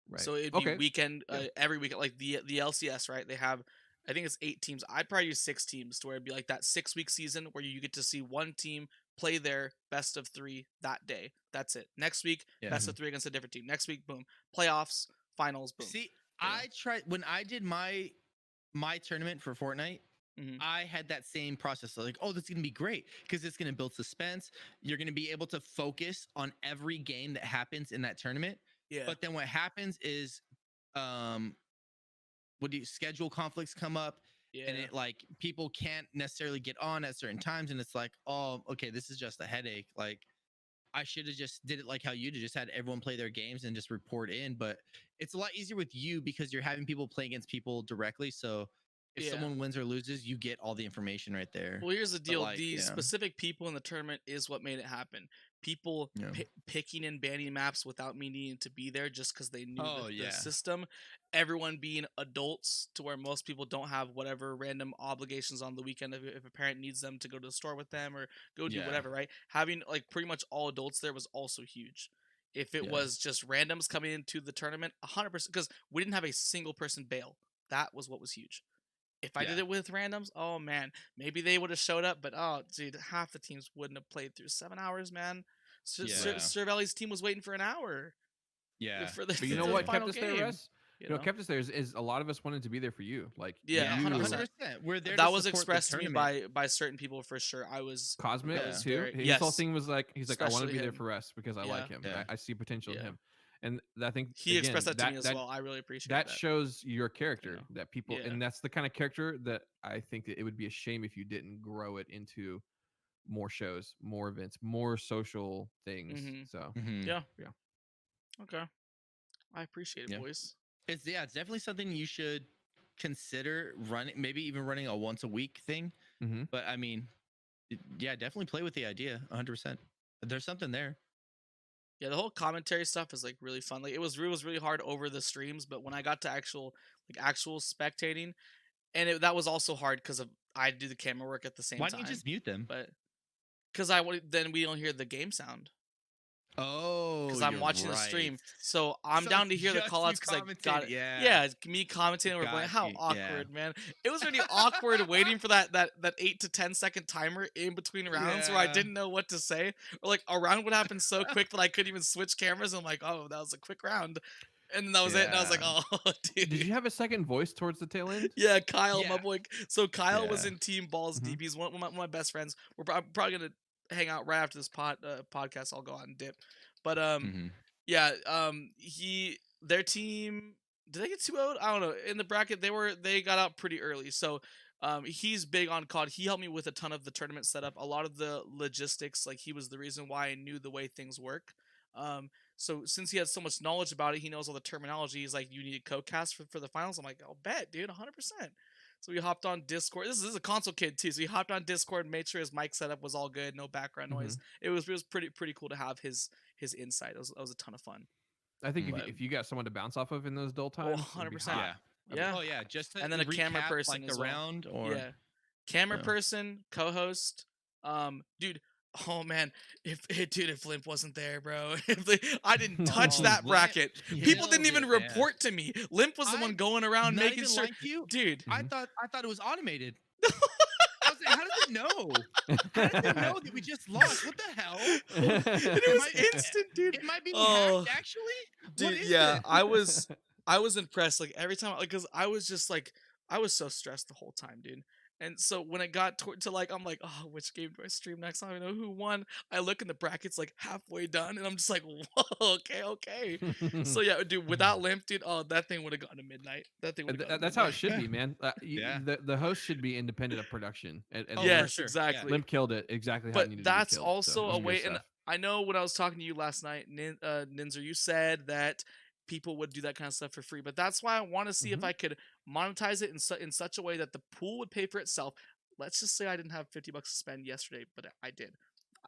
right. So it'd be Okay. weekend, Yeah. every weekend, like the LCS, right? They have, I think it's 8 teams. I'd probably use 6 teams to where it'd be like that 6-week season where you get to see one team play their best of 3 that day. That's it. Next week, Yeah. best of 3 against a different team. Next week, boom, playoffs, finals, boom. See, Yeah. I tried when I did my tournament for Fortnite. Mhm. I had that same process. So like, oh, this is gonna be great because it's gonna build suspense. You're gonna be able to focus on every game that happens in that tournament. Yeah. But then what happens is, schedule conflicts come up, yeah. and it like people can't necessarily get on at certain times, and it's like, oh, okay, this is just a headache. Like, I should have just did it like how you did, just had everyone play their games and just report in. But it's a lot easier with you because you're having people play against people directly. So if Yeah. someone wins or loses, you get all the information right there. Well, here's the deal. like, The yeah. specific people in the tournament is what made it happen. People Yeah. picking and banning maps without me needing to be there just because they knew Oh, the yeah. system. Everyone being adults to where most people don't have whatever random obligations on the weekend if a parent needs them to go to the store with them or go do Yeah. whatever, right? Having like pretty much all adults there was also huge. If it Yeah. was just randoms coming into the tournament, 100%, because we didn't have a single person bail. That was what was huge. If I did Yeah. it with randoms, oh man, maybe they would have showed up, but oh dude, half the teams wouldn't have played through 7 hours, man. Yeah. Cervelli's team was waiting for an hour. Yeah. For the, But you know the what kept final us there, game, Russ? You know, what kept us there is a lot of us wanted to be there for you. Like, Yeah, you, 100%. We're there. That to was support the expressed to me tournament. by certain people for sure. I was Cosmic Yeah. too. His yes. whole thing was like, he's like, I want to Especially be there him. for Russ because I like him. Yeah. I see potential in Yeah. him, and I think he again, expressed that to me as well. I really appreciate that. that. Shows your character, know. that people, Yeah. and that's the kind of character that I think that it would be a shame if you didn't grow it into more shows, more events, more social things. Mhm. So Mhm. Yeah. Yeah. Okay. I appreciate it, Yeah. boys. It's definitely something you should consider running, maybe even running a once a week thing. Mhm. But I mean, yeah, definitely play with the idea 100%. There's something there. Yeah, the whole commentary stuff is like really fun. Like it was really hard over the streams, but when I got to actual spectating, and that was also hard because of I do the camera work at the same Why didn't you time. just mute them? But because then we don't hear the game sound Oh, because I'm you're watching the right. stream. So I'm So down to it's hear the just call you outs because I got commentating, it. yeah. Yeah, it's me commentating. We're playing. Got How you, yeah. awkward, man! It was really awkward waiting for that 8 to 10 second timer in between rounds where I Yeah. didn't know what to say, or like a round would happen so quick that I couldn't even switch cameras. I'm like, oh, that was a quick round, and then that was it. And I was like, Yeah. oh, dude. Did you have a second voice towards the tail end? Yeah, Kyle, my Yeah. boy. So Kyle was Yeah. in Team Balls Mhm. DBs, one of my best friends. I'm probably gonna hang out right after this podcast. I'll go out and dip, but Mhm. yeah, their team, did they get 2-0'd? I don't know. In the bracket, they got out pretty early. So he's big on COD. He helped me with a ton of the tournament setup, a lot of the logistics. Like he was the reason why I knew the way things work. So since he has so much knowledge about it, he knows all the terminology. He's like, you need a co-cast for the finals. I'm like, I'll bet, dude, 100%. So we hopped on Discord. This is a console kid too. So he hopped on Discord, made sure his mic setup was all good, no background noise. It was pretty cool to have his insight. That was a ton of fun. I think Mm. if you got someone to bounce off of in those dull Oh, times, it'd be 100%. hot. Yeah. Yeah. Oh yeah, just to And then a camera recap, person like as the well. round, or Yeah. Camera Yeah. person, co-host. Dude, oh man, if Limp wasn't there, bro. I didn't touch Oh, that Limp bracket. People didn't killed even it, man. report to me. Limp was the one going around Not making even sure. like you, Dude. I thought it was automated. I was like, how does it know? How does it know that we just lost? What the hell? It was instant, dude. It might be Oh, hacked, actually. dude, What is yeah, this? I was impressed. Like every time, because I was just like, I was so stressed the whole time, dude. And so when it got to like, I'm like, oh, which game do I stream next? I don't even know who won. I look in the brackets like halfway done, and I'm just like, whoa, okay. So yeah, dude, without Limp, dude, oh, that thing would have gone to midnight. That thing would have gone. That's how it should be, man. Yeah. The host should be independent of production. And Oh, Yes, for sure. exactly. Limp killed it exactly how it But needed that's to be killed. also So, a good way, and stuff. I know when I was talking to you last night, Ninzer, you said that people would do that kind of stuff for free, but that's why I want to see if I could monetize it in such a way that the pool would pay for itself. Let's just say I didn't have $50 to spend yesterday, but I did.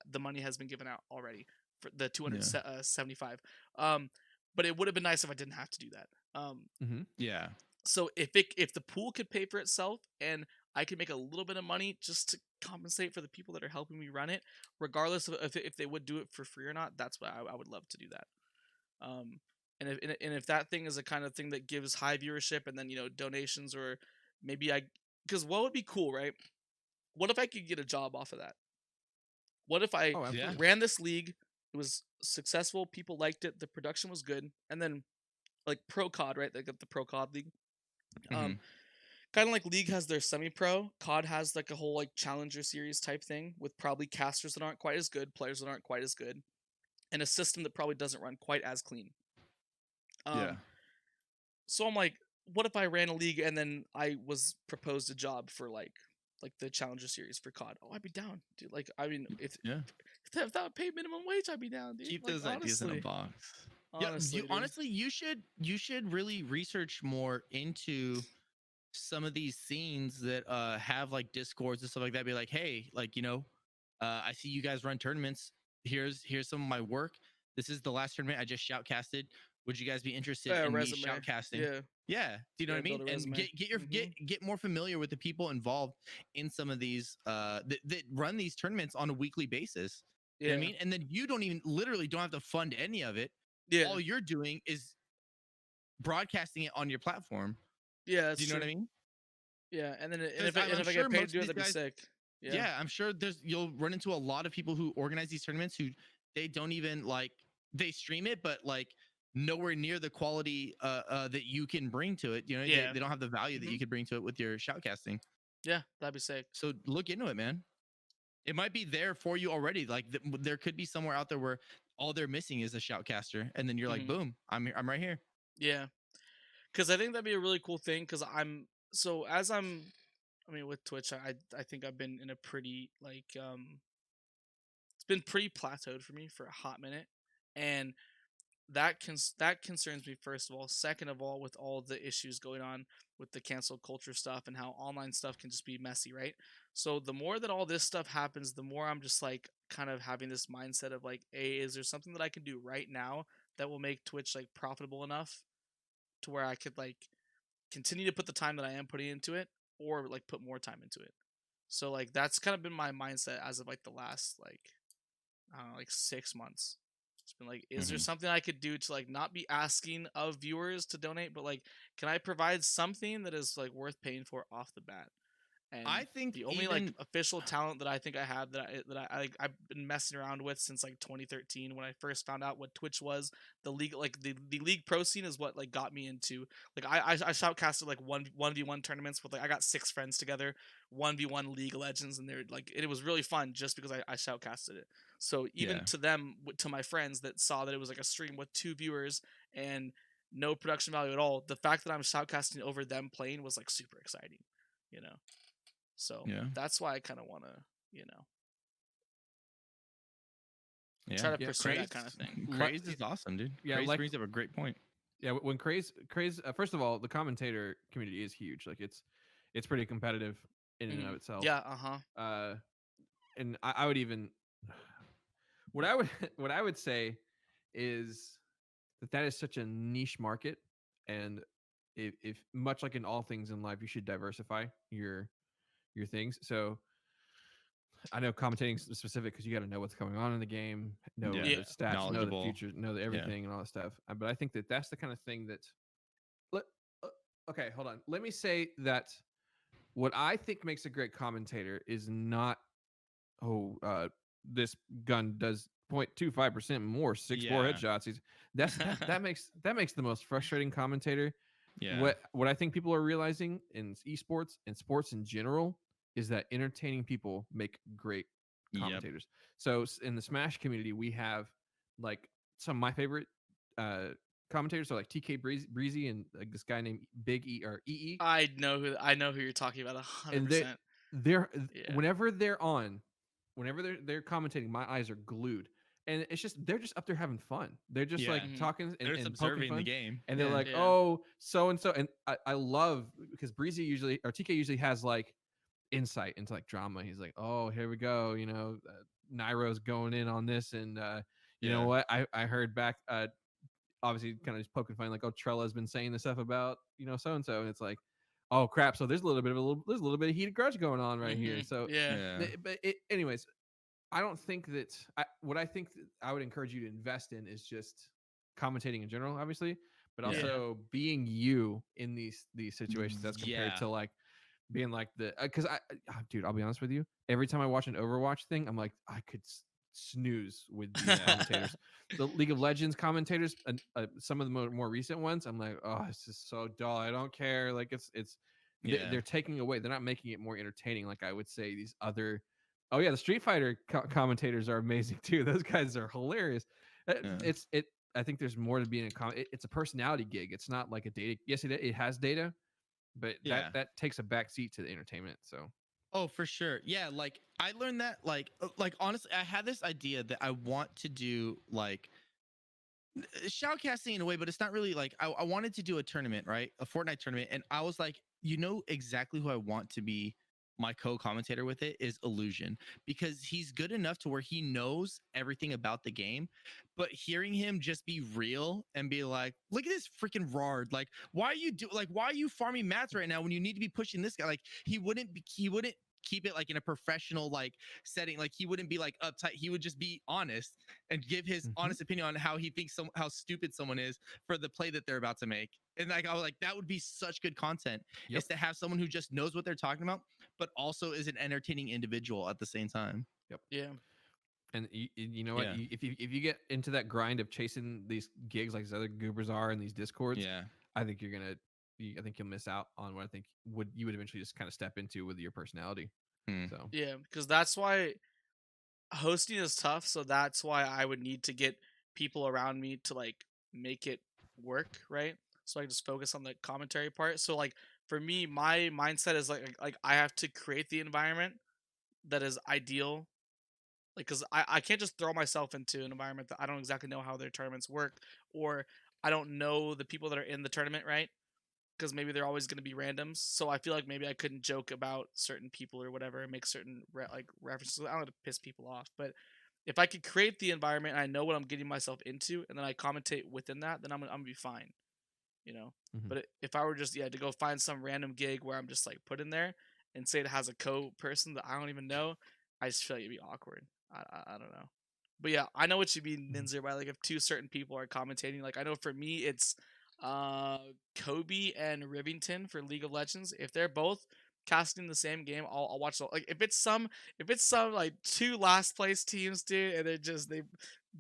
The money has been given out already for the 275. But it would have been nice if I didn't have to do that. Yeah. So if the pool could pay for itself and I could make a little bit of money just to compensate for the people that are helping me run it, regardless of if they would do it for free or not, that's what I would love to do that. And if that thing is a kind of thing that gives high viewership and then donations, or maybe because what would be cool, right? What if I could get a job off of that? What if I ran this league? It was successful. People liked it. The production was good. And then like Pro COD, right? They got the Pro COD league. Kind of like League has their semi-pro, COD has like a whole like Challenger series type thing with probably casters that aren't quite as good, players that aren't quite as good, and a system that probably doesn't run quite as clean. So I'm like, what if I ran a league and then I was proposed a job for like the Challenger series for COD? Oh, I'd be down, dude. Like, I mean, if that would pay minimum wage, I'd be down, dude. Keep like, those ideas in a box. Honestly, you should really research more into some of these scenes that have like discords and stuff like that. Be like, hey, like I see you guys run tournaments. Here's some of my work. This is the last tournament I just shoutcasted. Would you guys be interested in me shoutcasting? Yeah. Do you know what I mean? And get more familiar with the people involved in some of these that run these tournaments on a weekly basis. You know what I mean? And then you literally don't have to fund any of it. Yeah. All you're doing is broadcasting it on your platform. Yeah. Do you know what I mean? Yeah. And then if I get paid to do it, that'd be sick. Yeah, I'm sure you'll run into a lot of people who organize these tournaments who they don't even they stream it, but like nowhere near the quality that you can bring to it. You know, they don't have the value that you could bring to it with your shoutcasting. Yeah, that'd be sick. So look into it, man. It might be there for you already. Like there could be somewhere out there where all they're missing is a shoutcaster, and then you're like, boom, I'm right here. Yeah, because I think that'd be a really cool thing. Because with Twitch, I think I've been in a pretty it's been pretty plateaued for me for a hot minute, and that concerns me, first of all. Second of all, with all the issues going on with the cancel culture stuff and how online stuff can just be messy, right? So the more that all this stuff happens, the more I'm just like kind of having this mindset of like, hey, is there something that I can do right now that will make Twitch like profitable enough to where I could like continue to put the time that I am putting into it, or like put more time into it. So like that's kind of been my mindset as of like the last like I don't know, like 6 months. It's been like, is there Mhm. something I could do to like not be asking of viewers to donate, but like, can I provide something that is like worth paying for off the bat? And I think the only like even official talent that I think I have I've been messing around with since like 2013 when I first found out what Twitch was. The league like the league pro scene is what like got me into like I shoutcasted like one v one tournaments with like I got 6 friends together 1v1 League of Legends, and they're like it was really fun just because I shoutcasted it. So even yeah. to them, to my friends that saw that it was like a stream with 2 viewers and no production value at all, the fact that I'm shoutcasting over them playing was like super exciting, you know. So Yeah. that's why I kind of want to, Yeah. try to Yeah, pursue Craze that kind of thing. Craze is awesome, dude. Yeah, Craze like brings up a great point. yeah, when craze first of all, the commentator community is huge. Like it's pretty competitive in and of Mhm. itself. Yeah. Uh huh. Uh, and I would even what I would what I would say is that is such a niche market, and if much like in all things in life, you should diversify your things. So I know commentating specific because you got to know what's going on in the game, know Yeah. the Yeah. stats, know the Knowledgeable. future, know Yeah. everything and all that stuff. But I think that that's the kind of thing that. Let, uh, okay, hold on. Let me say that what I think makes a great commentator is not this gun does 0.25% more 6-4 Yeah. headshots. That makes the most frustrating commentator. Yeah. What I think people are realizing in esports and sports in general is that entertaining people make great Yep. commentators. So in the Smash community, we have like some of my favorite uh commentators are like TK Breezy and like this guy named Big E or EE. I know who you're talking about. 100. And percent they're Yeah. whenever they're on, whenever they're commentating, my eyes are glued. And it's just they're just up there having fun. They're just Yeah. like Hmm. talking They're just and poking observing the fun. game. And they're Yeah. like, Yeah. oh, so and so. And I love because Breezy usually or TK usually has like insight into like drama. He's like, oh, here we go. Nairo's going in on this, and you know Yeah. what? I heard back. Obviously, kind of just poking fun, like, oh, Trella's been saying this stuff about so and so, and it's like, oh crap. So there's a little bit of heated grudge going on right here. So, Yeah. Yeah. anyways, I don't think that what I think that I would encourage you to invest in is just commentating in general, obviously, but Yeah. also being you in these situations as compared Yeah. to like being like the because dude, I'll be honest with you. Every time I watch an Overwatch thing, I'm like, I could snooze with these Yeah. commentators. The League of Legends commentators, some of the more recent ones, I'm like, oh, it's just so dull. I don't care. Like it's Yeah. they're taking away. They're not making it more entertaining. Like I would say these other. Oh yeah, the Street Fighter commentators are amazing too. Those guys are hilarious. Yeah. It's it. I think there's more to being it's a personality gig. It's not like a data. Yes, it has data, but Yeah. that takes a back seat to the entertainment. So Oh, for sure. Yeah, like I learned that like honestly, I had this idea that I want to do like shoutcasting in a way, but it's not really like I wanted to do a tournament, right? A Fortnite tournament, and I was like, exactly who I want to be my co-commentator with it is Illusion, because he's good enough to where he knows everything about the game, but hearing him just be real and be like, look at this freaking Rard, like why are you farming mats right now when you need to be pushing this guy? Like he wouldn't keep it like in a professional like setting, like he wouldn't be like uptight, he would just be honest and give his Mhm. honest opinion on how he thinks how stupid someone is for the play that they're about to make. And like I was like, that would be such good content. Yep. Is to have someone who just knows what they're talking about, but also is an entertaining individual at the same time. Yeah. And you know what? Yeah. If you get into that grind of chasing these gigs like these other goobers are in these discords, Yeah. I think I think you'll miss out on what I think you would eventually just kind of step into with your personality. Hmm. So Yeah. Because that's why hosting is tough. So that's why I would need to get people around me to like make it work, right? So I can just focus on the commentary part. So like for me, my mindset is like I have to create the environment that is ideal. Like, cause I can't just throw myself into an environment that I don't exactly know how their tournaments work, or I don't know the people that are in the tournament, right? because maybe they're always going to be randoms. So I feel like maybe I couldn't joke about certain people or whatever and make certain references. I don't want to piss people off, but if I could create the environment and I know what I'm getting myself into, and then I commentate within that, then I'm gonna be fine, you know. But if I were just to go find some random gig where I'm just like put in there and say it has a co-person that I don't even know, I just feel like it'd be awkward. I don't know. But yeah, I know what you mean, Ninzir, by like if two certain people are commentating. Like I know for me it's Kobe and Rivington for League of Legends. If they're both casting the same game, I'll watch the, like if it's some like two last place teams, dude, and they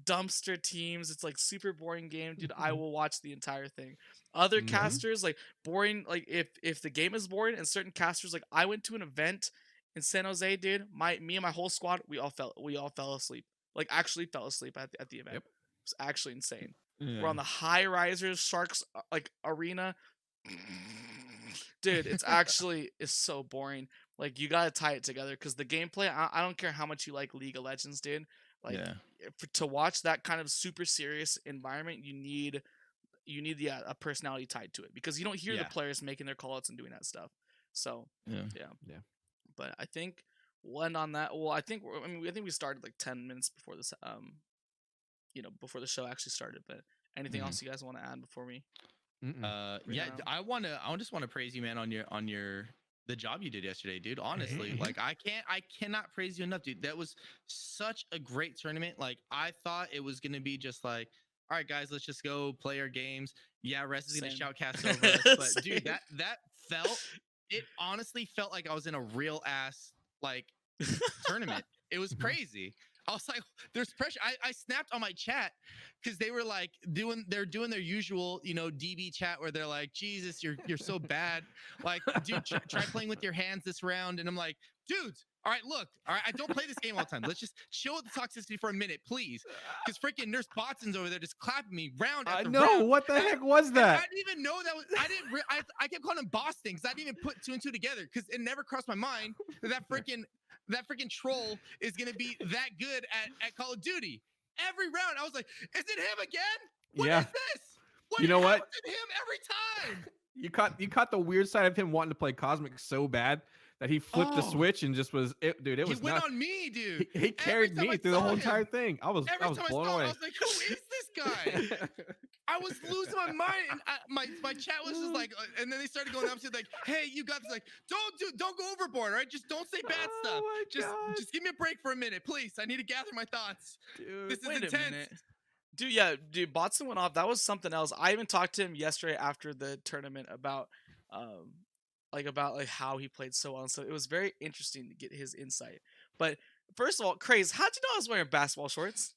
dumpster teams, it's like super boring game, dude, I will watch the entire thing. Other casters like boring, like if the game is boring and certain casters, like I went to an event in San Jose, dude, me and my whole squad, we all fell asleep. Like actually fell asleep at the event. Yep. It was actually insane. Yeah. We're on the high risers Sharks like arena. Dude, it's so boring. Like you gotta tie it together because the gameplay. I don't care how much you like League of Legends, dude. Like to watch that kind of super serious environment, you need a personality tied to it because you don't hear the players making their callouts and doing that stuff. So yeah. But I think we'll end on that. Well, I think we started like 10 minutes before this before the show actually started. But anything else you guys want to add before me? I just want to praise you, man, on your the job you did yesterday, dude. Honestly, like I cannot praise you enough, dude. That was such a great tournament. Like I thought it was gonna be just like, all right, guys, let's just go play our games. Yeah, Rez is gonna shoutcast over us, but dude, it honestly felt like I was in a real ass like tournament. It was crazy. I was like, there's pressure. I snapped on my chat because they were like doing their usual, DB chat where they're like, Jesus, you're so bad. Like, dude, try playing with your hands this round. And I'm like, dudes, all right, look, all right, I don't play this game all the time. Let's just chill with the toxicity for a minute, please. Because freaking Nurse Botson's over there just clapping me round after round. I know. What the heck was that? I didn't even know that was. I kept calling him Boston because I didn't even put two and two together because it never crossed my mind that freaking troll is gonna be that good at Call of Duty. Every round, I was like, "Is it him again? What is this? You know what? Is it him every time?" You caught the weird side of him wanting to play Cosmic so bad that he flipped the switch and just was it, dude. It was. He went on me, dude. He carried me through the whole entire thing. I was blown away. I was like, "Who is this guy?" I was losing my mind, and my chat was just like, and then they started going up to like, "Hey, you got this." Like, don't go overboard, right? Just don't say bad stuff. Just give me a break for a minute, please. I need to gather my thoughts. Dude, this is intense. Dude, Botson went off. That was something else. I even talked to him yesterday after the tournament about how he played so well. And so it was very interesting to get his insight. But first of all, Craze, how'd you know I was wearing basketball shorts?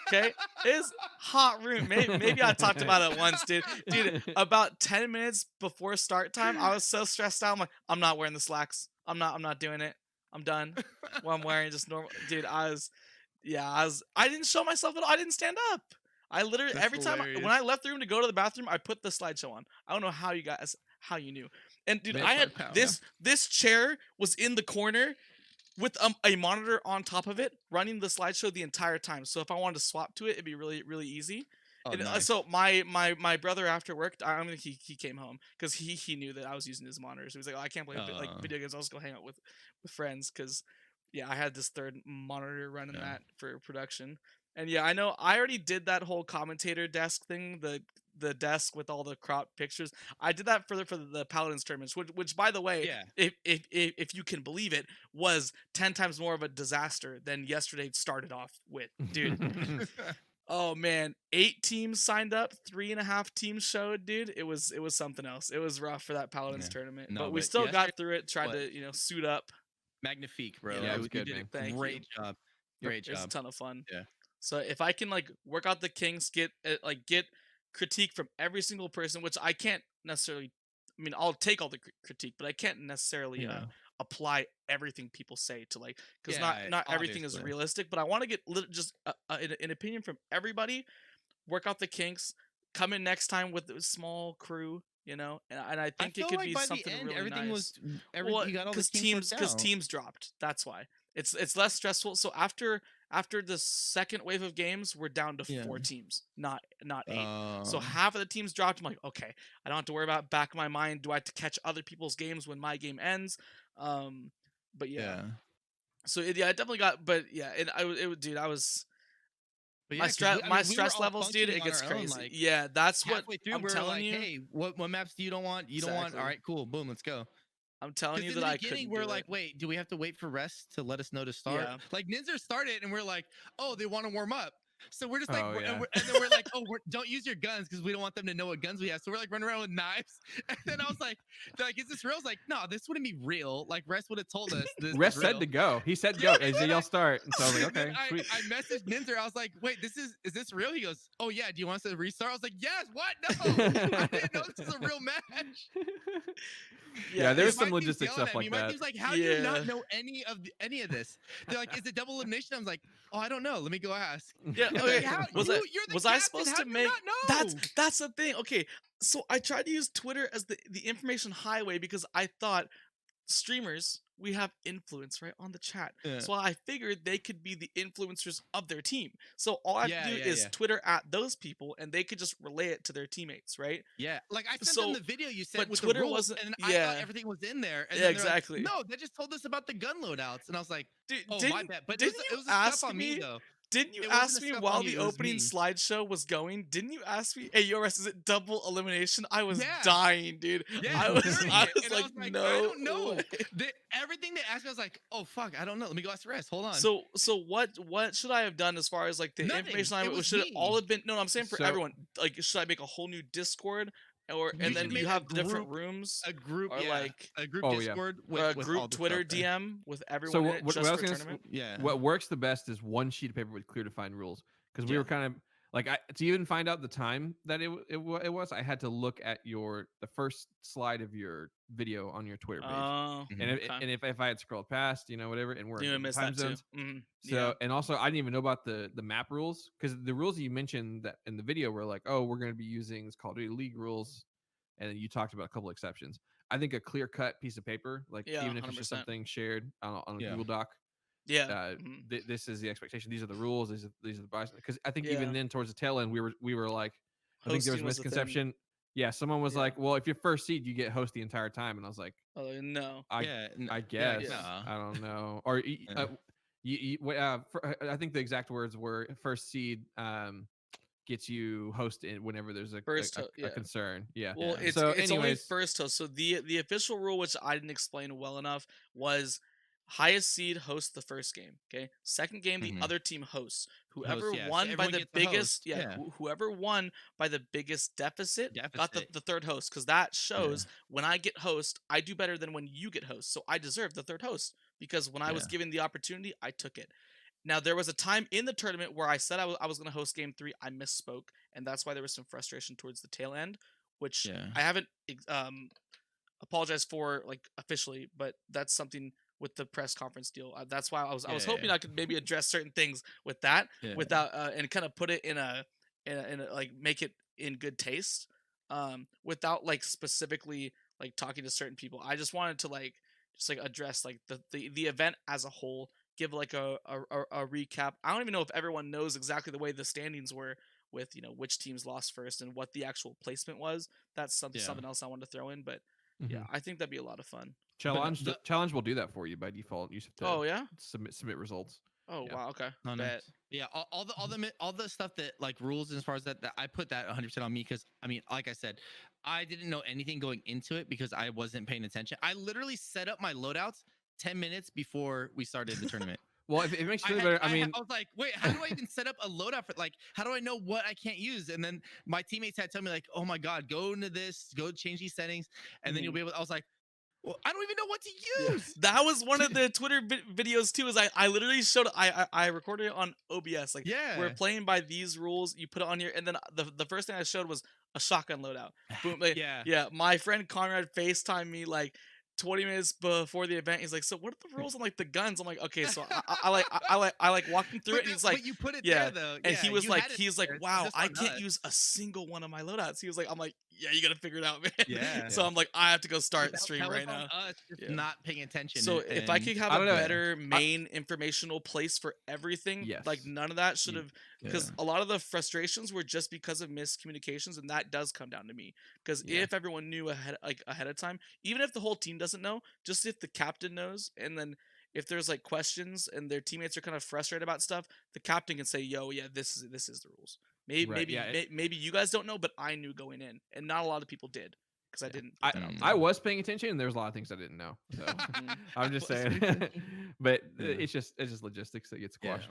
Okay, it's hot room. Maybe I talked about it once, dude. Dude, about 10 minutes before start time, I was so stressed out. I'm like, I'm not wearing the slacks. I'm not doing it. I'm done. Well, I'm wearing just normal. Dude, I didn't show myself at all. I didn't stand up. I literally every time when I left the room to go to the bathroom, I put the slideshow on. I don't know how you knew. And dude, I had this chair was in the corner with a monitor on top of it running the slideshow the entire time. So if I wanted to swap to it, it'd be really, really easy. Nice. So my brother after work, I don't think he came home because he knew that I was using his monitor. So he was like, "Oh, I can't play video games. I'll just go hang out with friends." Because I had this third monitor running that for production. And I know I already did that whole commentator desk thing, the desk with all the cropped pictures. I did that for the Paladins tournaments, which by the way, if you can believe it, was 10 times more of a disaster than yesterday started off with, dude. Oh man, 8 teams signed up, 3.5 teams showed, dude. It was something else. It was rough for that Paladins tournament, but we still got through it. Tried to suit up. Magnifique, bro. Yeah, it was good, man. Great job. Great job. It was a ton of fun. Yeah. So if I can work out the kinks, get critique from every single person, which I can't necessarily. I mean, I'll take all the critique, but I can't necessarily apply everything people say to because not everything is realistic. But I want to get just an opinion from everybody. Work out the kinks. Come in next time with a small crew. And I think it could be something really everything nice. You got all the because teams dropped. That's why it's less stressful. So after after the second wave of games, we're down to Yeah. 4 teams, not 8. So Oh. half of the teams dropped. I'm like, okay, I don't have to worry about back of my mind. Do I have to catch other people's games when my game ends? But yeah. Yeah. So yeah, I definitely got. But yeah, dude, I was. But My yeah, 'cause stress, we- I my mean, we were stress all levels, dude, functioning it on gets our own, crazy. like, Yeah, that's what halfway through, I'm we were telling like, you. hey, what maps do you don't want? You don't want? All Exactly. right, cool. Boom, let's go. I'm telling you Because in that the I beginning, couldn't we're do like, it. wait, do we have to wait for rest to let us know to start? Yeah. Like Ninzir started, and we're like, oh, they want to warm up. So we're just like, Oh, yeah. and then we're like, oh, don't use your guns because we don't want them to know what guns we have. So we're like running around with knives. And then I was like, they're like, is this real? I was like, no, this wouldn't be real. Like Rest would have told us this. Rest is real. said to go. He said Yeah, go. He said y'all start. And so I was like, And then okay, sweet. I messaged Ninzir. I was like, wait, is this real? He goes, oh yeah. Do you want us to restart? I was like, yes. What? No, I didn't know this was a real match. Yeah, there's My some team's logistic yelling stuff at me. like My that. team's like, how do you Yeah. not know any of this? They're like, is it double elimination? I was like, oh, I don't know. Let me go ask. Yeah, And they're okay. like, how, Was you're the I captain. supposed How to do you make not know? that's the thing. Okay, so I tried to use Twitter as the information highway because I thought streamers, we have influence right on the chat. Yeah. So I figured they could be the influencers of their team. So all I have Yeah, to do yeah, is yeah. Twitter at those people and they could just relay it to their teammates, right? Yeah, like I sent So- them the video you sent but with Twitter the rules, wasn't- and I yeah. thought everything was in there. And Yeah, then they're like, exactly. no, they just told us about the gun loadouts, and I was like, Dude, oh, my didn't, bad. But didn't it you was a ask stuff on me me? though. Didn't you It wasn't ask a me stuff while on you, the it was opening me. slideshow was going? Didn't you ask me, hey, Yoris, is it double elimination? I was Yeah. dying, dude. Yeah, I was during I it, was and like, I no. don't know. way." Everything they asked me, I was like, oh fuck, I don't know. Let me go ask Rest. Hold on. So what should I have done as far as like the Nothing. information It I was should me. all have been? No, I'm saying for So- everyone. Like, should I make a whole new Discord, or You and then should you make a have different group- rooms, a group, or yeah, like a group Oh, yeah. Discord or with a all group the Twitter stuff there. DM with everyone So in what, it what just I was for gonna tournament? Yeah. what works the best is one sheet of paper with clear defined rules, because we Yeah. were kind of like to even find out the time that it was, I had to look at the first slide of your video on your Twitter page. Oh, Mhm. And okay. if I had scrolled past, whatever, and we're in You different missed time that too. zones. Mhm, So yeah. and also I didn't even know about the map rules, because the rules that you mentioned that in the video were like, oh, we're going to be using Call of Duty League rules, and then you talked about a couple exceptions. I think a clear cut piece of paper, like Yeah, even if it's just 100%. something shared on a Yeah. Google Doc, Yeah. mhm. this is the expectation. These are the rules. These are the bias. Because I think Yeah. even then towards the tail end, we were like, I think there was Hosting was the thing. misconception. Yeah, someone was Yeah. like, well, if you're first seed, you get host the entire time, and I was like, Oh no. I yeah, I yeah, guess. nah. I don't know. Or Yeah. I think the exact words were first seed gets you hosted whenever there's a Yeah. concern. Yeah. Well, Yeah. it's So it's only anyways, first host. So the official rule, which I didn't explain well enough, was highest seed hosts the first game. Okay, second game the Mhm. other team hosts. Whoever Host, yeah, so won by everyone the gets a host, biggest, yeah. whoever won by the biggest deficit got Deficit. the third host, because that shows when I get host, I do better than when you get host. So I deserve the third host because when I was Yeah. given the opportunity, I took it. Now there was a time in the tournament where I said I was going to host game 3. I misspoke, and that's why there was some frustration towards the tail end, which Yeah. I haven't apologized for like officially, but that's something with the press conference deal. That's why I was hoping Yeah. I could maybe address certain things with that Yeah. without and kind of put it in a like make it in good taste without like specifically like talking to certain people. I just wanted to like just like address like the event as a whole, give like a recap. I don't even know if everyone knows exactly the way the standings were with which teams lost first and what the actual placement was. That's Yeah. something else I wanted to throw in, but yeah, I think that'd be a lot of fun. challenge will do that for you by default. You just have to Oh yeah. submit results. Oh Yeah. wow. Okay. Oh, Bet. nice. Yeah, all the stuff that like rules as far as that I put that 100% on me, because I mean, like I said, I didn't know anything going into it because I wasn't paying attention. I literally set up my loadouts 10 minutes before we started the tournament. Well, if it makes you feel better, I mean, I was like, wait, how do I even set up a loadout for like, how do I know what I can't use? And then my teammates had to tell me like, oh my God, go into this, go change these settings, and then you'll be able. I was like, well, I don't even know what to use. That was one of the Twitter videos too. Is I literally showed I recorded it on OBS. Like Yeah. we're playing by these rules. You put it on here, and then the first thing I showed was a shotgun loadout. Boom. Like, Yeah. Yeah. My friend Conrad FaceTimed me like 20 minutes before the event. He's like, so what are the rules on like the guns? I'm like, okay. So I like walked him through it, and he's like, but you put it yeah. there though. and he was you like, had it he's like, there, it's wow, just I on can't us. use a single one of my loadouts. He was like, I'm like, yeah, you gotta figure it out, man. Yeah. So I'm like, I have to go start That stream was right on now. us just Yeah. not paying attention. So if I could have I a don't know. better main informational place for everything, like Yes. none of that should have, yeah. because a lot of the frustrations were just because of miscommunications, and that does come down to me. Because Yeah. if everyone knew ahead of time, even if the whole team doesn't know, just if the captain knows, and then if there's like questions and their teammates are kind of frustrated about stuff, the captain can say, "Yo, yeah, this is the rules." Maybe Right, yeah, maybe you guys don't know, but I knew going in, and not a lot of people did because I Yeah. didn't put that out I there. was paying attention, and there's a lot of things I didn't know. So I'm just Was saying. paying attention. But Yeah. it's just logistics that get Yeah. squashed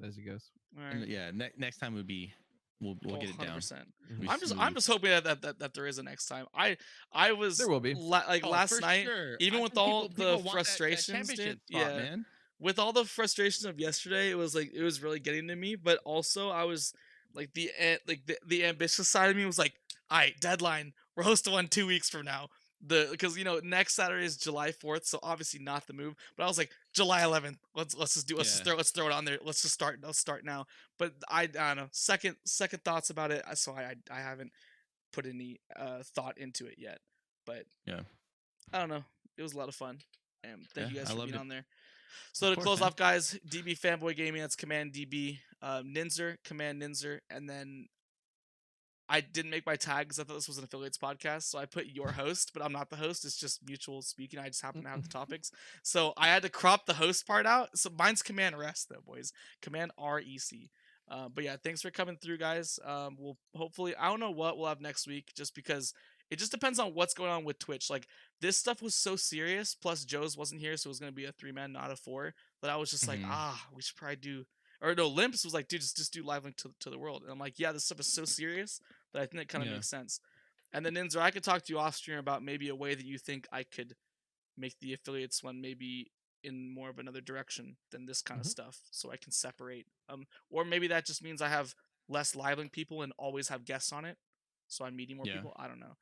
as it goes. All And right. yeah, next time would be we'll get it down. 100%. Be I'm smooth. just hoping that there is a next time. I was There will be. like Oh, last for night, sure. even I with think all people the want that frustrations, dude. championship spot, Yeah, man. with all the frustrations of yesterday, it was like it was really getting to me. But also, I was like the ambitious side of me was like, all right, deadline. We're hosting one 2 weeks from now. Because next Saturday is July 4th, so obviously not the move. But I was like July 11th. Let's just do let's throw it on there. Let's start now. But I don't know. Second thoughts about it. So I haven't put any thought into it yet. But Yeah. I don't know. It was a lot of fun. And thank you Yeah, guys I for loved being it. on there. So to course, close man. off, guys, DB Fanboy Gaming, that's Command DB, Ninzir, Command Ninzir, and then I didn't make my tag because I thought this was an affiliates podcast, so I put your host, but I'm not the host. It's just mutual speaking. I just happen to have the topics, so I had to crop the host part out. So mine's Command Rest though, boys. Command REC. But yeah, thanks for coming through, guys. We'll hopefully, I don't know what we'll have next week, just because it just depends on what's going on with Twitch. Like this stuff was so serious. Plus Joe's wasn't here, so it was gonna be a 3-man, not a 4. That I was just like, we should probably do. Or no, Limps was like, dude, just do live link to the world. And I'm like, yeah, this stuff is so serious that I think it kind of makes sense. And then Ninzer, I could talk to you off stream about maybe a way that you think I could make the affiliates one maybe in more of another direction than this kind of stuff, so I can separate. Or maybe that just means I have less live link people and always have guests on it, so I'm meeting more people. I don't know.